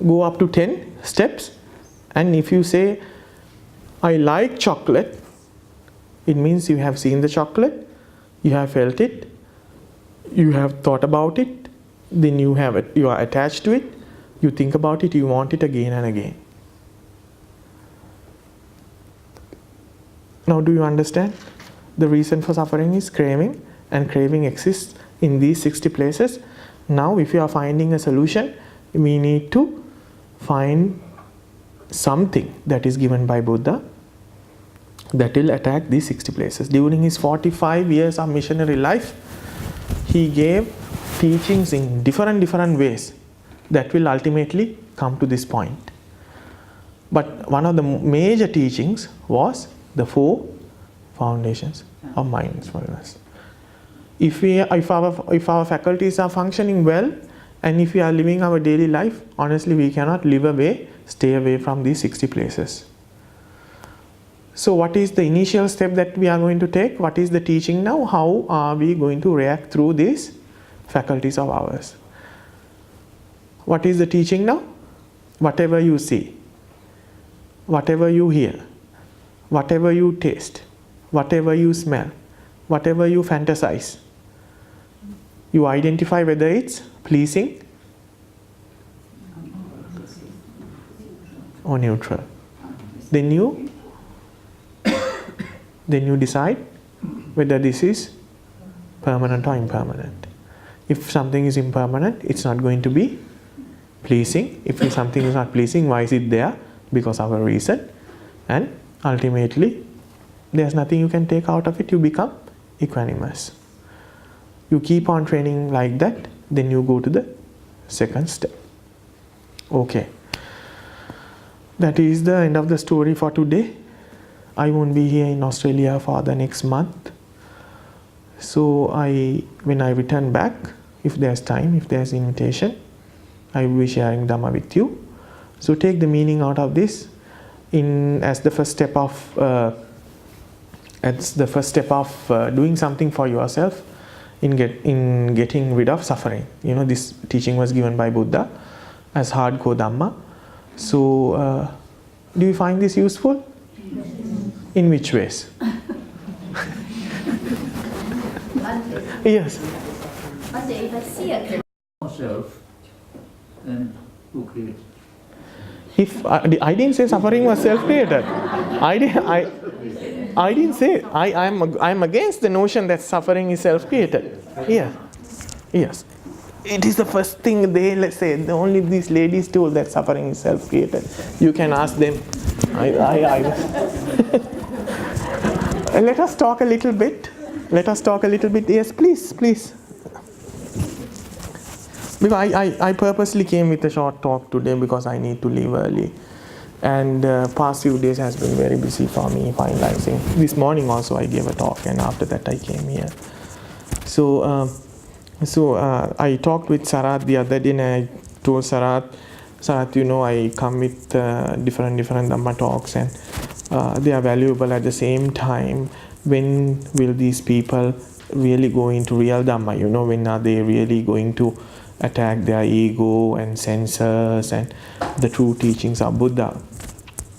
go up to 10 steps. And if you say, I like chocolate, it means you have seen the chocolate, you have felt it, you have thought about it, then you are attached to it, you think about it, you want it again and again. Now do you understand? The reason for suffering is craving, and craving exists in these 60 places. Now if you are finding a solution, we need to find something that is given by Buddha that will attack these 60 places. During his 45 years of missionary life, he gave teachings in different ways that will ultimately come to this point. But one of the major teachings was the 4 foundations of mindfulness. If our faculties are functioning well, and if we are living our daily life, honestly we cannot stay away from these 60 places. So what is the initial step that we are going to take? What is the teaching now? How are we going to react through these faculties of ours? What is the teaching now? Whatever you see, whatever you hear, whatever you taste, whatever you smell, whatever you fantasize, you identify whether it's pleasing or neutral. Then you decide whether this is permanent or impermanent. If something is impermanent, it's not going to be pleasing. If something is not pleasing, why is it there? Because of a reason. And ultimately, there's nothing you can take out of it. You become equanimous. You keep on training like that, then you go to the second step. Okay. That is the end of the story for today. I won't be here in Australia for the next month. So when I return back, if there's time, if there's invitation, I will be sharing Dhamma with you. So take the meaning out of this as the first step of doing something for yourself in getting rid of suffering. This teaching was given by Buddha as hardcore Dhamma. So do you find this useful? In which ways? Yes. But if I see a Self, then who creates? If I didn't say suffering was self-created. I didn't say. I'm against the notion that suffering is self-created. Yes. It is the first thing let's say, only these ladies told that suffering is self-created. You can ask them. Let us talk a little bit. Yes, please. Because I purposely came with a short talk today because I need to leave early. And past few days has been very busy for me finalizing. This morning also I gave a talk, and after that I came here. So I talked with Sarat the other day, and I told Sarat, I come with different Dhamma talks, and they are valuable at the same time. When will these people really go into real Dhamma? When are they really going to attack their ego and senses and the true teachings of Buddha?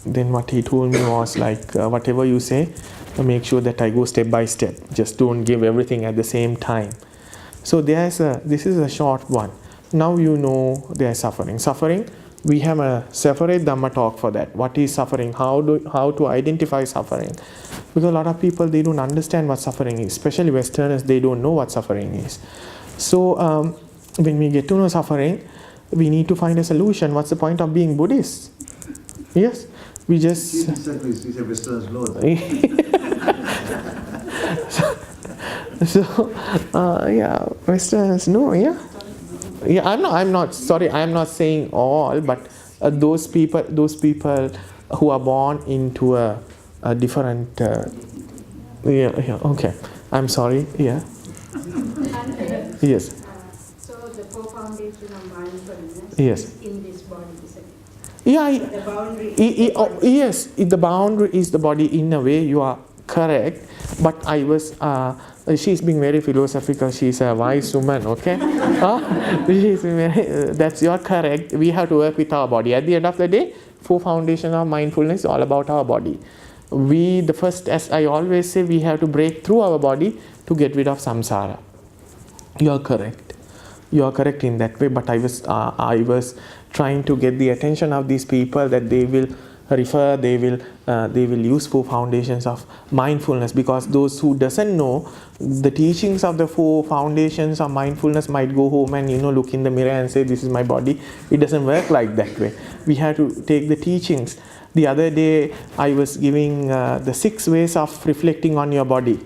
Then what he told me was like, whatever you say, make sure that I go step by step. Just don't give everything at the same time. So this is a short one. Now there's suffering. Suffering, we have a separate Dhamma talk for that. What is suffering? How to identify suffering? Because a lot of people, they don't understand what suffering is. Especially Westerners, they don't know what suffering is. So when we get to know suffering, we need to find a solution. What's the point of being Buddhist? Yes, we just. Westerners know that. So Westerners know, yeah. Yeah, I'm not, sorry, I'm not saying all, but those people who are born into a different, yeah, okay. I'm sorry, yeah. Yes. So the four foundation of mindfulness Yes. is in this body, isn't it? Yeah, The boundary is the body. yes, the boundary is the body. In a way, you are correct. But I was, she's being very philosophical. She's a wise woman, okay? That's you're correct. We have to work with our body. At the end of the day, four foundation of mindfulness is all about our body. The first, as I always say, we have to break through our body to get rid of samsara. You are correct. You are correct in that way. But I was trying to get the attention of these people that they will refer, they will use four foundations of mindfulness, because those who doesn't know the teachings of the four foundations of mindfulness might go home and look in the mirror and say, this is my body. It doesn't work like that way. We have to take the teachings. The other day I was giving the 6 ways of reflecting on your body.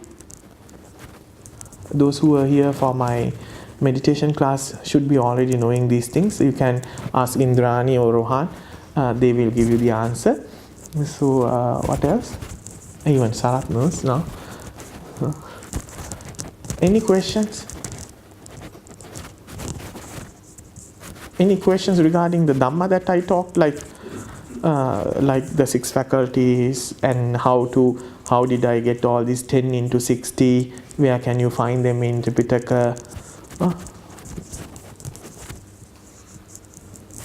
Those who are here for my meditation class should be already knowing these things. You can ask Indrani or Rohan. They will give you the answer. So what else? Even Sarat knows now. Any questions? Any questions regarding the Dhamma that I talked, like the 6 faculties and how did I get all these 10 into 60? Where can you find them in Tripitaka?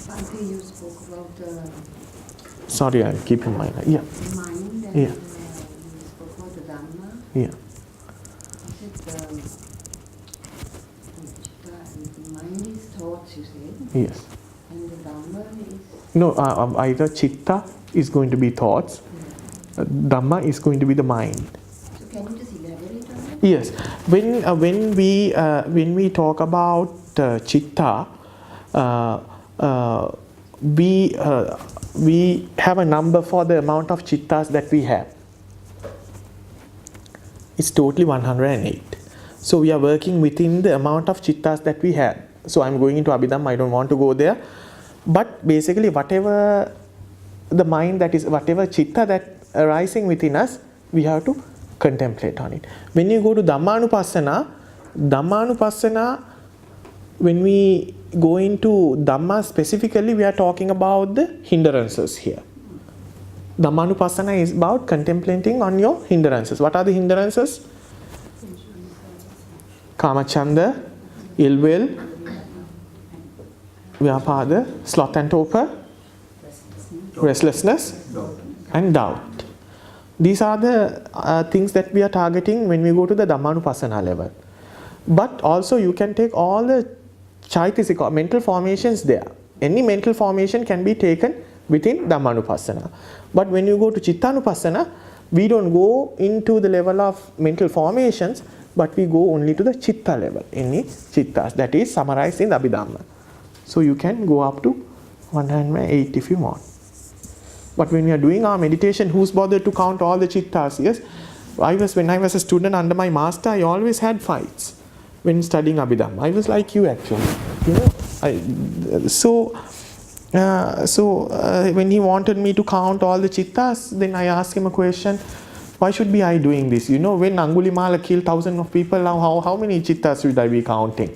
Bhante, you spoke about Sorry, I'll keep in mind. Yeah. mind and Yeah. you spoke about the Dhamma. Yeah. Is it the mind is thoughts, you said, Yes. and the Dhamma is... No, either Chitta is going to be thoughts. Dhamma is going to be the mind. So can you just elaborate on that? Yes. When we talk about Chitta, we have a number for the amount of Chittas that we have. It's totally 108. So we are working within the amount of Chittas that we have. So I'm going into Abhidhamma, I don't want to go there. But basically whatever the mind that is, whatever Chitta that arising within us, we have to contemplate on it. When you go to Dhammanupassana, when we go into Dhamma specifically, we are talking about the hindrances here. Dhammanupassana is about contemplating on your hindrances. What are the hindrances? Kamachanda, ill will, Vyapada, sloth and torpor, restlessness, and doubt. These are the things that we are targeting when we go to the Dhammanupassana level. But also you can take all the Chaitasika, mental formations there. Any mental formation can be taken within Dhammanupassana. But when you go to Chittanupassana, we don't go into the level of mental formations, but we go only to the Chitta level. Any Chittas, that is summarized in the Abhidhamma. So you can go up to 108 if you want. But when we are doing our meditation, who's bothered to count all the Chittas? Yes, when I was a student under my master, I always had fights when studying Abhidhamma. I was like you actually, when he wanted me to count all the Chittas, then I asked him a question, why should be I doing this? When Angulimala killed thousands of people, now how many Chittas should I be counting?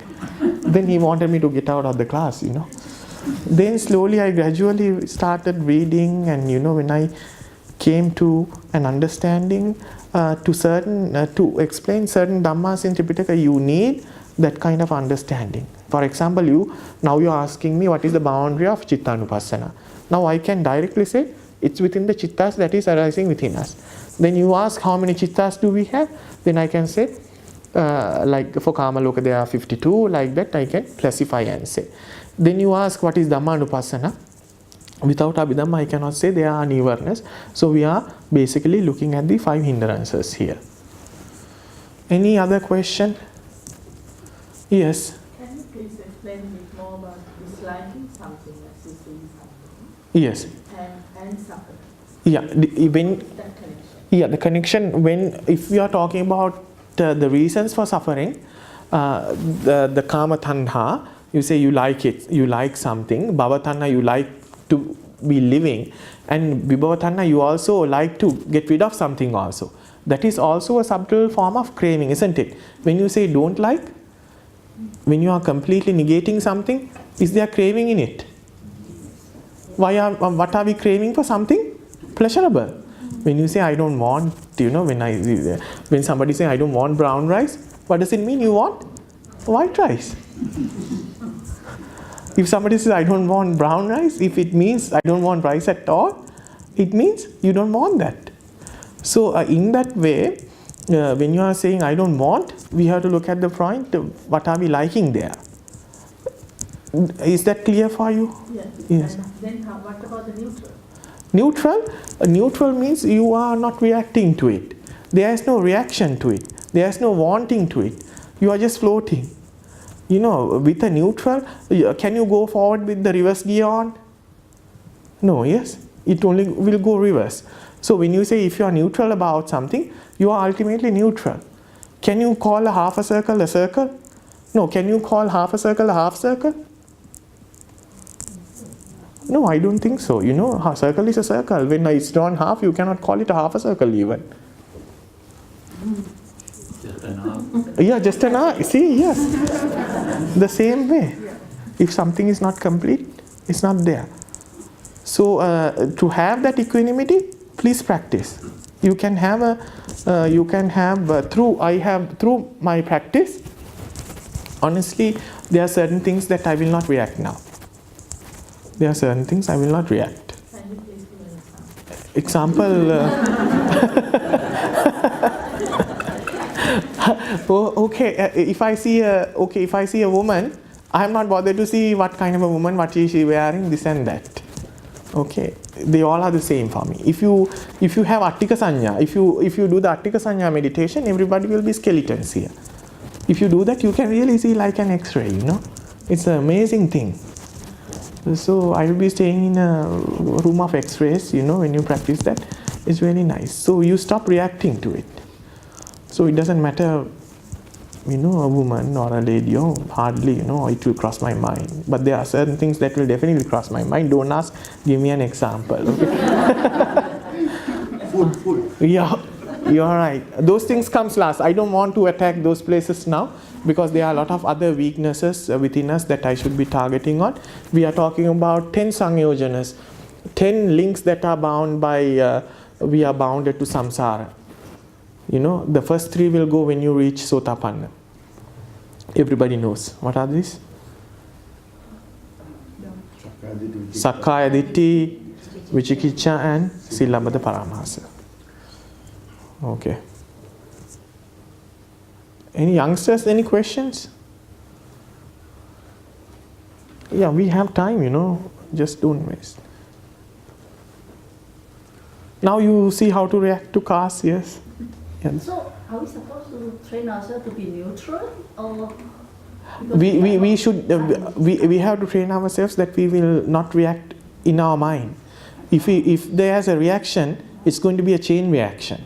Then he wanted me to get out of the class, Then slowly I gradually started reading, and when I came to an understanding to explain certain Dhammas in Tripitaka, you need that kind of understanding. For example, you are asking me what is the boundary of Chittanupassana. Now I can directly say it's within the Chittas that is arising within us. Then you ask how many Chittas do we have, then I can say like for Kamaloka there are 52, like that I can classify and say. Then you ask what is Dhammanupassana. Without Abhidhamma I cannot say there are nivarnas. So we are basically looking at the 5 hindrances here. Any other question? Yes. Can you please explain a bit more about disliking something, resisting something? Yes. And suffering. Yeah. That connection. Yeah, the connection if we are talking about the reasons for suffering, the Kama Tandha, You say you like it, you like something. Bhavatanha, you like to be living. And Vibhavatanha, you also like to get rid of something also. That is also a subtle form of craving, isn't it? When you say don't like, when you are completely negating something, is there craving in it? What are we craving for? Something pleasurable. When you say I don't want, when somebody say I don't want brown rice, what does it mean? You want white rice. If somebody says I don't want brown rice, if it means I don't want rice at all, it means you don't want that. So in that way, when you are saying I don't want, we have to look at the point, what are we liking there? Is that clear for you? Yes. Yes. And then what about the neutral? Neutral? Neutral means you are not reacting to it. There is no reaction to it. There is no wanting to it. You are just floating. With a neutral, can you go forward with the reverse gear on? No, yes? It only will go reverse. So when you say if you are neutral about something, you are ultimately neutral. Can you call a half a circle a circle? No. Can you call half a circle a half circle? No, I don't think so. A circle is a circle. When it's drawn half, you cannot call it a half a circle even. Just an arm. Yeah, just an eye. See, yes. The same way. If something is not complete, it's not there. So to have that equanimity, please practice. You can have through my practice. Honestly, there are certain things that I will not react now. There are certain things I will not react. Can you please give an example? If I see a woman, I am not bothered to see what kind of a woman, what is she wearing, this and that. Okay, they all are the same for me. If you have Attika Sanya, if you do the Attika Sanya meditation, everybody will be skeletons here. If you do that, you can really see like an X-ray. It's an amazing thing. So I will be staying in a room of X-rays. When you practice that, it's really nice. So you stop reacting to it. So it doesn't matter, a woman or a lady, hardly, it will cross my mind. But there are certain things that will definitely cross my mind. Don't ask, give me an example. Okay? Food. Yeah, you're right. Those things comes last. I don't want to attack those places now because there are a lot of other weaknesses within us that I should be targeting on. We are talking about 10 Sangyojanas, 10 links that are bound by, we are bounded to samsara. The first 3 will go when you reach Sotapanna. Everybody knows. What are these? Sakkaya Ditthi, Vichikicha and Silambada Paramahasa. Okay. Any youngsters, any questions? Yeah, we have time, just don't waste. Now you see how to react to cars, yes? Yes. So, are we supposed to train ourselves to be neutral, or we have to train ourselves that we will not react in our mind. If there is a reaction, it's going to be a chain reaction.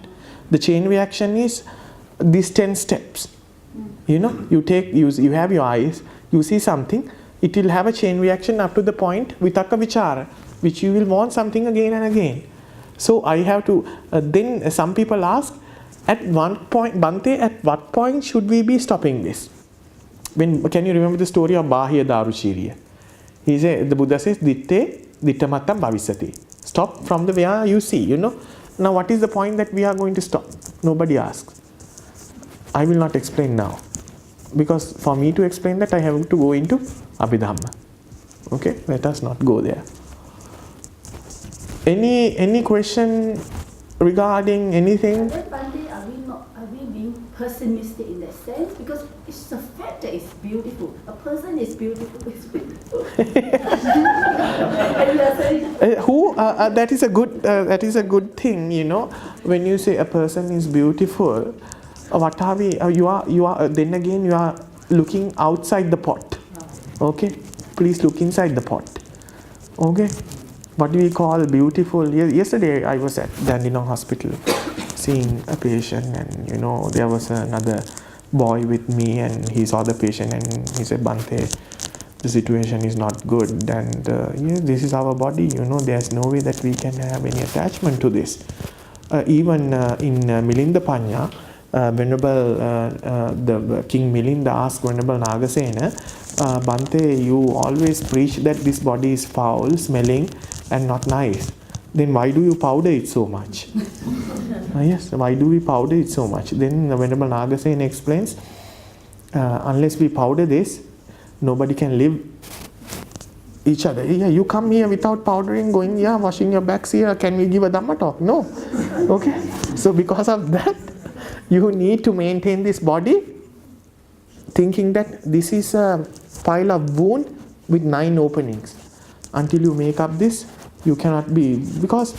The chain reaction is these 10 steps. You have your eyes, you see something, it will have a chain reaction up to the point vitaka vichara, which you will want something again and again. So I have to, then some people ask, at one point, Bhante, at what point should we be stopping this? Can you remember the story of Bahya Daruchiriya? The Buddha says, Ditte, Dittamattam Bhavisati. Stop from the where you see, Now what is the point that we are going to stop? Nobody asks. I will not explain now. Because for me to explain that, I have to go into Abhidhamma. Okay, let us not go there. Any question regarding anything? Then, Bhante, are we being pessimistic in that sense? Because it's the fact that it's beautiful. A person is beautiful. It's beautiful. And you are saying that is a good thing, When you say a person is beautiful, what are we? You are. Then again, you are looking outside the pot. Okay, please look inside the pot. Okay, what do we call beautiful? Yesterday I was at Dandinong Hospital, seeing a patient, and there was another boy with me, and he saw the patient, and he said, Bhante, the situation is not good, and yes, this is our body, you know, there's no way that we can have any attachment to this. Even in Milinda Panya, Venerable the King Milinda asked Venerable Nagasena, Bhante, you always preach that this body is foul, smelling and not nice. Then why do you powder it so much? Yes, why do we powder it so much? Then Venerable Nagasena explains, unless we powder this, nobody can live each other. Yeah, you come here without powdering, going, yeah, washing your backs here, can we give a Dhamma talk? No. Okay. So because of that, you need to maintain this body, thinking that this is a pile of wound with 9 openings. Until you make up this, you cannot be, because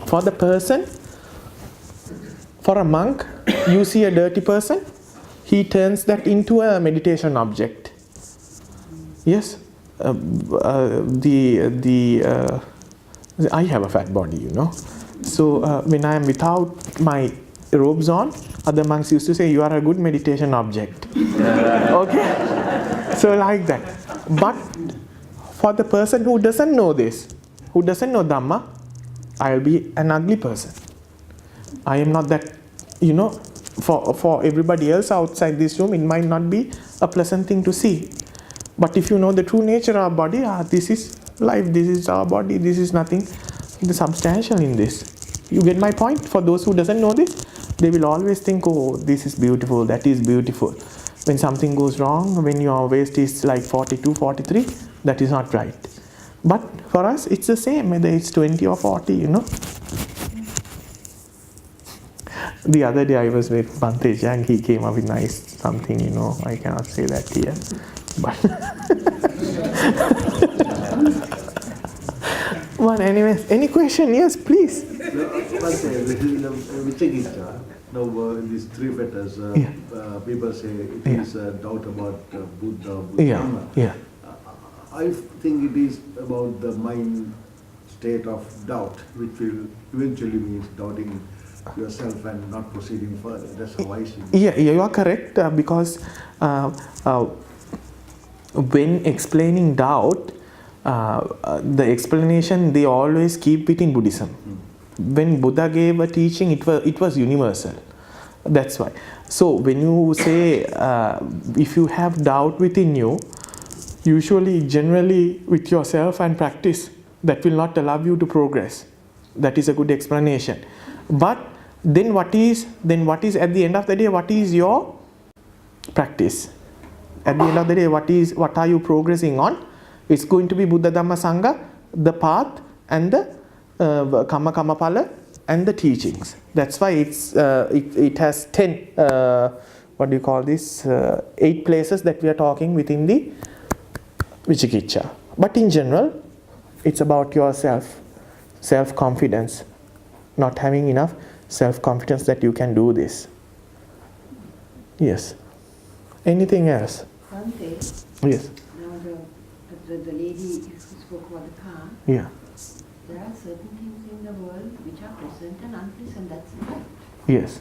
for the person, for a monk, you see a dirty person, he turns that into a meditation object. Yes, I have a fat body, you know. So when I am without my robes on, other monks used to say, you are a good meditation object. Okay, so like that. But for the person who doesn't know this, who doesn't know Dhamma, I will be an ugly person. I am not that, you know, for everybody else outside this room, it might not be a pleasant thing to see. But if you know the true nature of our body, this is life, this is our body, this is nothing substantial in this. You get my point? For those who doesn't know this, they will always think, oh, this is beautiful, that is beautiful. When something goes wrong, when your waist is like 42, 43, that is not right. But for us, it's the same, whether it's 20 or 40, you know. The other day I was with Bhante Jang, he came up with nice something, you know, I cannot say that here. But anyways, any question? Yes, please. These 3 fetters, people say it is a doubt about Buddha, Dhamma. Yeah. I think it is about the mind state of doubt, which will eventually means doubting yourself and not proceeding further. That's how I see it. Yeah, you are correct, because when explaining doubt, the explanation they always keep it in Buddhism. When Buddha gave a teaching, it was universal. That's why. So when you say, if you have doubt within you, usually, generally with yourself and practice, that will not allow you to progress. That is a good explanation. But then what is at the end of the day, what is your practice? At the end of the day, what are you progressing on? It's going to be Buddha Dhamma Sangha, the path, and the Kamma Kammapala, and the teachings. That's why it has 10 8 places that we are talking within the Vicikiccha. But in general, it's about yourself, self-confidence, not having enough self-confidence that you can do this. Yes. Anything else? Bhante, Yes. now the lady who spoke about the car, Yeah. there are certain things in the world which are pleasant and unpleasant, that's right. Yes.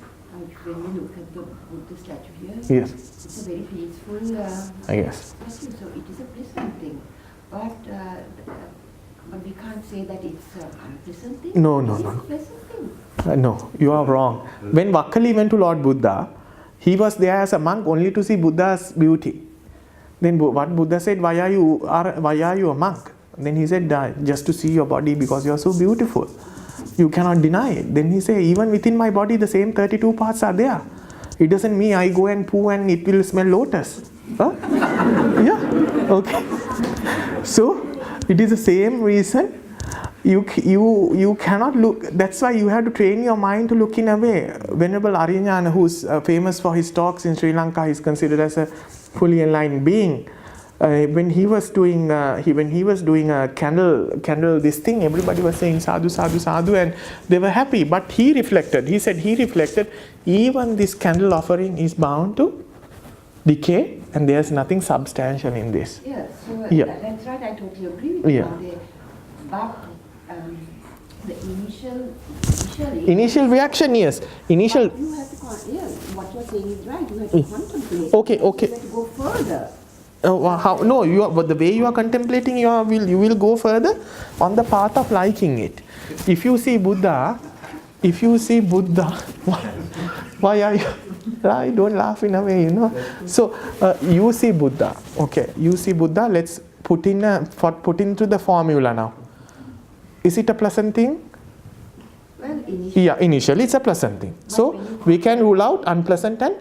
When we look at the Buddha statue here, Yes. it's a very peaceful Yes. statue, so it is a pleasant thing. But we can't say that it's an unpleasant thing. No. It's a pleasant thing. No, you are wrong. When Vakkali went to Lord Buddha, he was there as a monk only to see Buddha's beauty. Then what Buddha said, why are you a monk? Then he said, just to see your body because you are so beautiful. You cannot deny it. Then he said, even within my body the same 32 parts are there. It doesn't mean I go and poo and it will smell lotus. Huh? Yeah, okay. So it is the same reason. You cannot look, that's why you have to train your mind to look in a way. Venerable Arinyana, who's famous for his talks in Sri Lanka, is considered as a fully enlightened being. When he was doing a candle this thing, everybody was saying sadhu, sadhu, sadhu, and they were happy. But he reflected, even this candle offering is bound to decay, and there's nothing substantial in this. Yeah, so Yeah. That's right, I totally agree with you. Yeah. But the Initial reaction, yes. Initial. You have to, what you're saying is right, you have to contemplate. Okay. You have to go further. How? No, but the way you are contemplating, you will go further on the path of liking it. If you see Buddha, why are you? I don't laugh in a way, you know. So you see Buddha, okay? You see Buddha. Let's put into the formula now. Is it a pleasant thing? Well, initially. Yeah, initially it's a pleasant thing. So we can rule out unpleasant and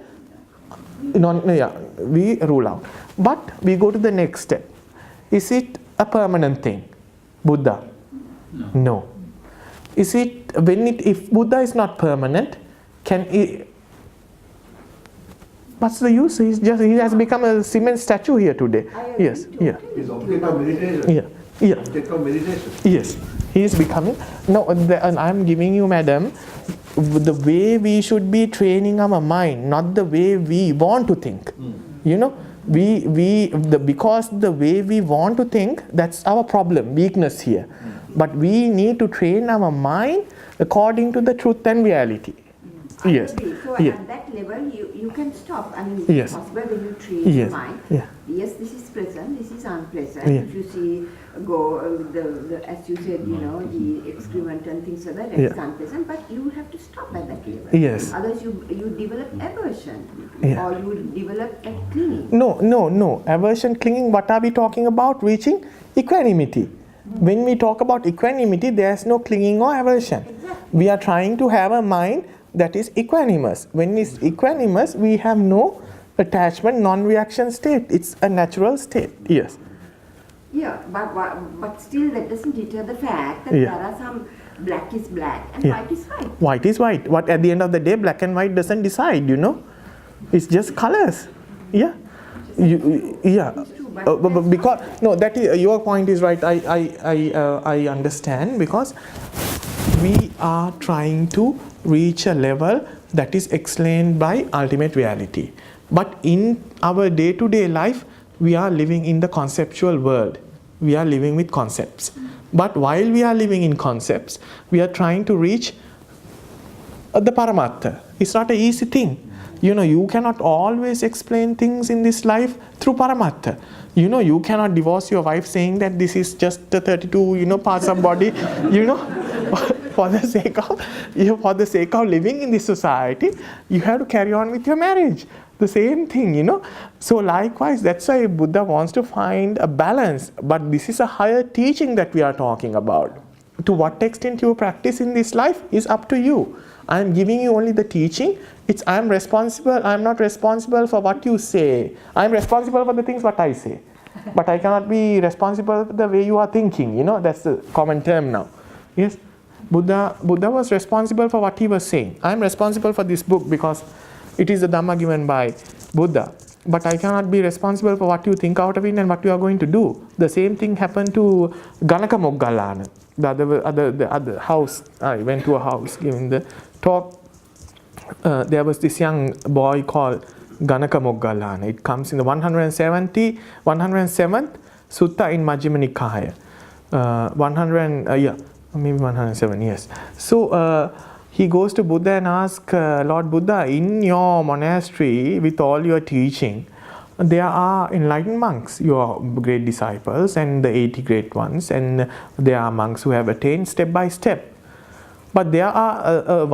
we rule out. But we go to the next step. Is it a permanent thing? Buddha? No. Is it if Buddha is not permanent, what's the use? He has become a cement statue here today. Yes. Yeah. It's object of meditation. Yeah. Object of meditation. Yes. He is becoming. No, and I am giving you, madam, the way we should be training our mind, not the way we want to think. You know, because the way we want to think, that's our problem, weakness here. But we need to train our mind according to the truth and reality. Yes. So Yes. at that level, you can stop. I mean, Yes. it's possible when you train Yes. your mind. Yeah. Yes, this is pleasant, this is unpleasant. Yeah. If you see, as you said, you know, the excrement and things like that, Yeah. it's unpleasant, but you have to stop at that level. Yes. Otherwise, you develop aversion, Yeah. or you develop a clinging. No. Aversion, clinging, what are we talking about? Reaching equanimity. When we talk about equanimity, there's no clinging or aversion. Exactly. We are trying to have a mind that is equanimous. When it's equanimous, we have no attachment, non-reaction state. It's a natural state. Yes. Yeah, but still that doesn't deter the fact that Yeah. there are some black is black and Yeah. white is white. White is white. What at the end of the day, black and white doesn't decide, you know. It's just colors. Yeah. Because no, that is, your point is right. I understand, because we are trying to reach a level that is explained by ultimate reality. But in our day-to-day life, we are living in the conceptual world. We are living with concepts. But while we are living in concepts, we are trying to reach the Paramattha. It's not an easy thing. You know, you cannot always explain things in this life through Paramattha. You know, you cannot divorce your wife saying that this is just the 32, parts of body, for the sake of living in this society, you have to carry on with your marriage. The same thing, So likewise, that's why Buddha wants to find a balance. But this is a higher teaching that we are talking about. To what extent you practice in this life is up to you. I am giving you only the teaching. I am responsible. I am not responsible for what you say. I am responsible for the things what I say. But I cannot be responsible for the way you are thinking. That's the common term now. Yes. Buddha was responsible for what he was saying. I am responsible for this book because it is the Dhamma given by Buddha. But I cannot be responsible for what you think out of it and what you are going to do. The same thing happened to Ganaka Moggallana. The other house, I went to a house giving the talk. There was this young boy called Ganaka Moggallana. It comes in the 107th Sutta in Majjhima Nikaya. 107, yes. So he goes to Buddha and asks, Lord Buddha, in your monastery, with all your teaching, there are enlightened monks, your great disciples and the 80 great ones, and there are monks who have attained step by step. But there are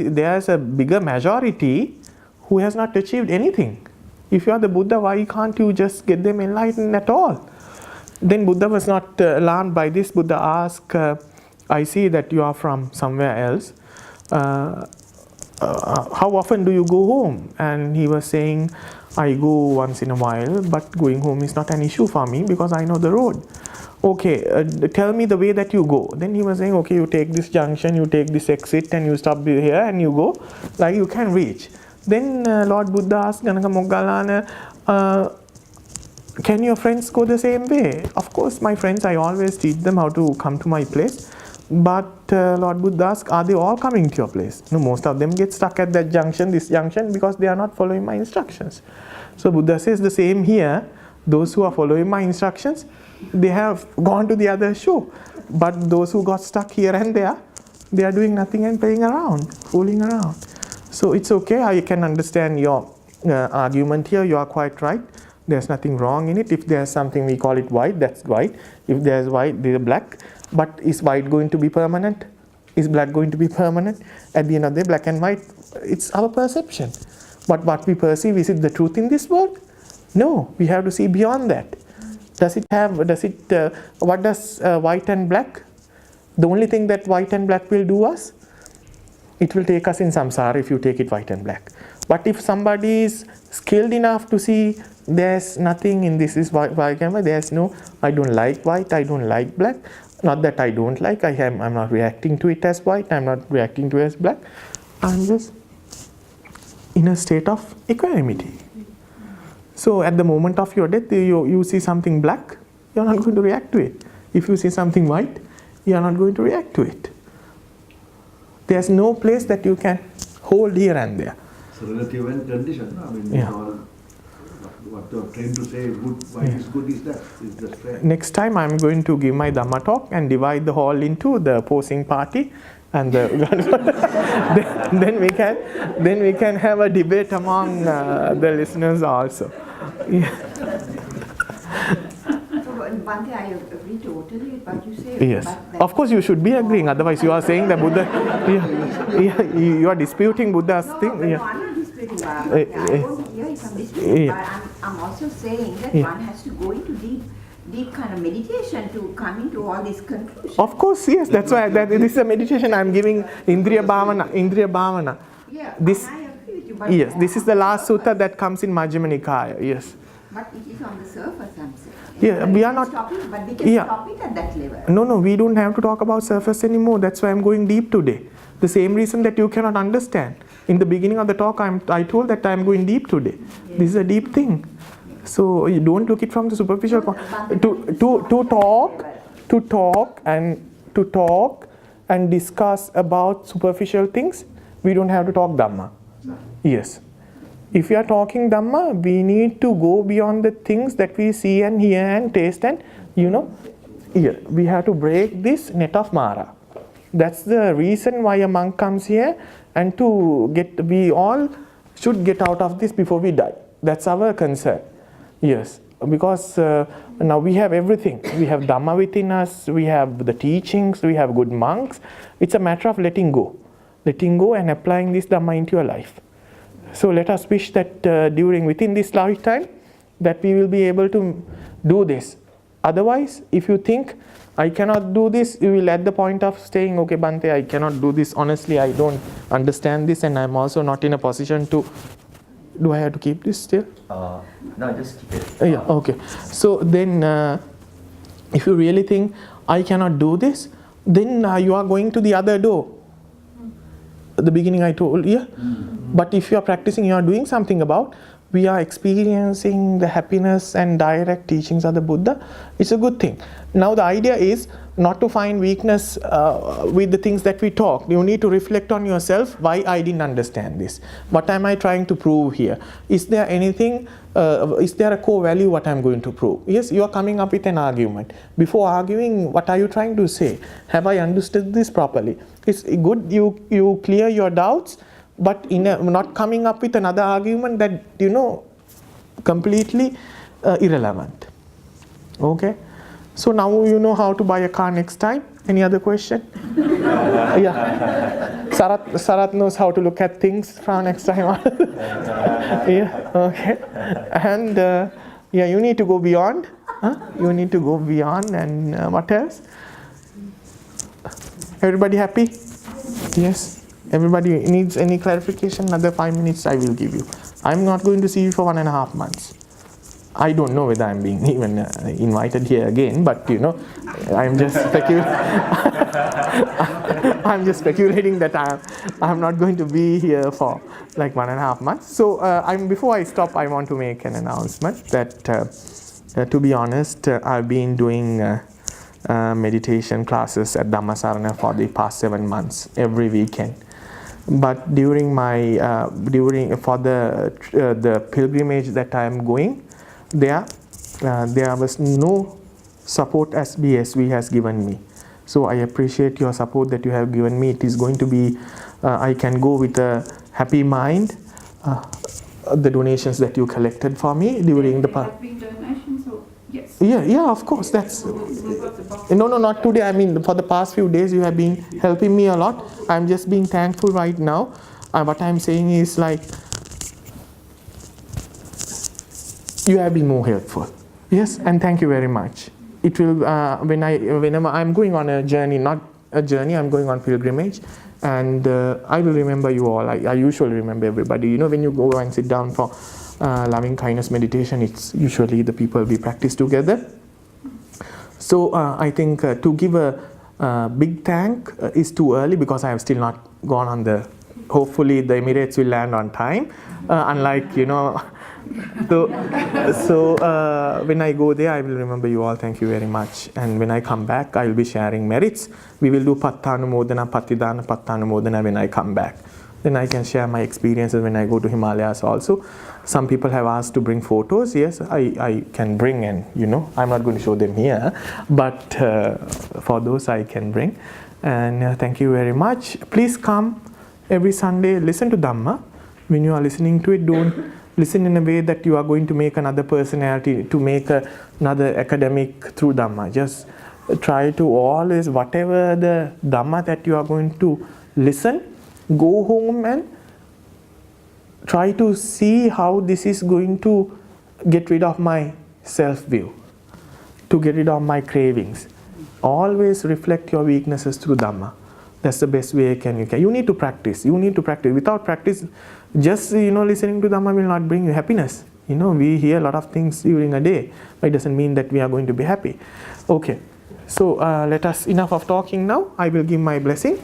there's a bigger majority who has not achieved anything. If you are the Buddha, why can't you just get them enlightened at all? Then Buddha was not alarmed by this. Buddha asked, I see that you are from somewhere else. How often do you go home? And he was saying, I go once in a while, but going home is not an issue for me because I know the road. Okay, tell me the way that you go. Then he was saying, okay, you take this junction, you take this exit, and you stop here and you go, like you can reach. Then Lord Buddha asked Ganaka Moggallana, can your friends go the same way? Of course, my friends, I always teach them how to come to my place. But Lord Buddha asked, are they all coming to your place? No, most of them get stuck at that junction, this junction, because they are not following my instructions. So Buddha says the same here. Those who are following my instructions, they have gone to the other show. But those who got stuck here and there, they are doing nothing and playing around, fooling around. So it's okay. I can understand your argument here. You are quite right. there's nothing wrong in it. If there's something, we call it white, that's white. If there's white, there's black. But is white going to be permanent? Is black going to be permanent? At the end of the day, black and white, it's our perception. But what we perceive, is it the truth in this world? No, we have to see beyond that. What does white and black? The only thing that white and black will do us, it will take us in samsara if you take it white and black. But if somebody is skilled enough to see there's nothing in this is white and black, there's no, I don't like white, I don't like black. Not that I don't like, I'm not reacting to it as white, I'm not reacting to it as black. I'm just in a state of equanimity. So at the moment of your death, you see something black, you're not going to react to it. If you see something white, you're not going to react to it. There's no place that you can hold here and there. It's relative and condition. I mean, Yeah. all what you're trying to say, good, why is good is that? It's just right. Next time I'm going to give my Dhamma talk and divide the hall into the opposing party and the then we can have a debate among the listeners also. Yeah. So, Bhante, I agree totally with what you say. Yes. but that- Of course you should be agreeing, otherwise you are saying that Buddha, you are disputing Buddha's No, thing. no, Yeah. I'm not disputing Bhante. I eh, won't hear if I'm disputing, yeah. but I'm also saying that Yeah. one has to go into deep kind of meditation to come into all these conclusions. Of course, yes, that's why this is a meditation I'm giving, Indriya Bhavana. Yeah, This, I agree with you. But yes, this is the last sutta that comes in Majjhima Nikaya, yes. But it is on the surface, I'm saying. Yeah, we are not- Stop it, but we can Yeah. stop it at that level. No, we don't have to talk about surface anymore. That's why I'm going deep today. The same reason that you cannot understand. In the beginning of the talk, I told that I'm going deep today. This is a deep thing. So you don't look it from the superficial point. To talk and discuss about superficial things, we don't have to talk Dhamma. Yes. If we are talking Dhamma, we need to go beyond the things that we see and hear and taste and, we have to break this net of Mara. That's the reason why a monk comes here, and we all should get out of this before we die. That's our concern. Yes, because now we have everything. We have Dhamma within us, we have the teachings, we have good monks. It's a matter of letting go and applying this Dhamma into your life. So let us wish that within this lifetime, that we will be able to do this. Otherwise, if you think, I cannot do this, you will at the point of saying, okay, Bhante, I cannot do this. Honestly, I don't understand this, and I'm also not in a position to. Do I have to keep this still? No, just keep it. Yeah, okay. So then, if you really think, I cannot do this, then you are going to the other door. At the beginning I told, yeah. But if you are practicing, you are doing something about, we are experiencing the happiness and direct teachings of the Buddha, it's a good thing. Now the idea is not to find weakness with the things that we talk. You need to reflect on yourself, why I didn't understand this. What am I trying to prove here? Is there anything, is there a core value what I'm going to prove? Yes, you are coming up with an argument. Before arguing, what are you trying to say? Have I understood this properly? It's good you clear your doubts, but not coming up with another argument that, completely irrelevant. Okay? So now you know how to buy a car next time. Any other question? Yeah. Sarat knows how to look at things from next time on. Yeah, okay. And you need to go beyond. You need to go beyond, and what else? Everybody happy? Yes. Everybody needs any clarification? Another 5 minutes I will give you. I'm not going to see you for 1.5 months. I don't know whether I'm being even invited here again, but I'm just I'm just speculating that I'm not going to be here for like 1.5 months. So before I stop, I want to make an announcement that to be honest, I've been doing meditation classes at Dhammasarana for the past 7 months, every weekend. But during for the pilgrimage that I am going, there was no support as BSV has given me. So I appreciate your support that you have given me. It is going to be, I can go with a happy mind. the donations that you collected for me during the past. Have been donations or yes? Yeah, of course. That's We've got the box. no, not today. I mean, for the past few days, you have been helping me a lot. I'm just being thankful right now. What I'm saying is like, you have been more helpful. Yes, and thank you very much. It will whenever I'm going on a journey, not a journey, I'm going on pilgrimage, and I will remember you all. I usually remember everybody. You know, when you go and sit down for loving kindness meditation, it's usually the people we practice together. So I think to give a big thank is too early because I have still not gone on the. Hopefully the Emirates will land on time, unlike So when I go there, I will remember you all. Thank you very much. And when I come back, I will be sharing merits. We will do Pattanumodana, Patidana, Pattanumodana when I come back. Then I can share my experiences when I go to Himalayas also. Some people have asked to bring photos. Yes, I can bring, and I'm not going to show them here, but for those I can bring. And thank you very much. Please come every Sunday, listen to Dhamma. When you are listening to it, don't listen in a way that you are going to make another personality, to make another academic through Dhamma. Just try to always, whatever the Dhamma that you are going to listen, go home and try to see how this is going to get rid of my self-view, to get rid of my cravings. Always reflect your weaknesses through Dhamma. That's the best way you can. You need to practice. Without practice, just listening to Dhamma will not bring you happiness. We hear a lot of things during a day, but it doesn't mean that we are going to be happy. Okay, so let us, enough of talking now. I will give my blessing.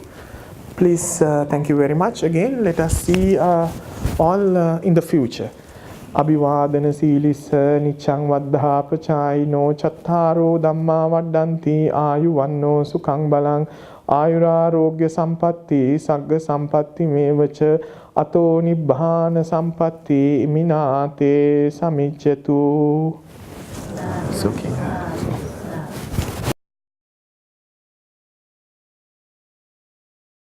Please, thank you very much again. Let us see all in the future. Abhivadana silissa niccang vaddha pachayino chattaro dhamma vaddanti ayuvanno sukhang balang ayurarogya sampatti sagga sampatti mevacha ato nibbana sampatti minate samicchatu. It's okay.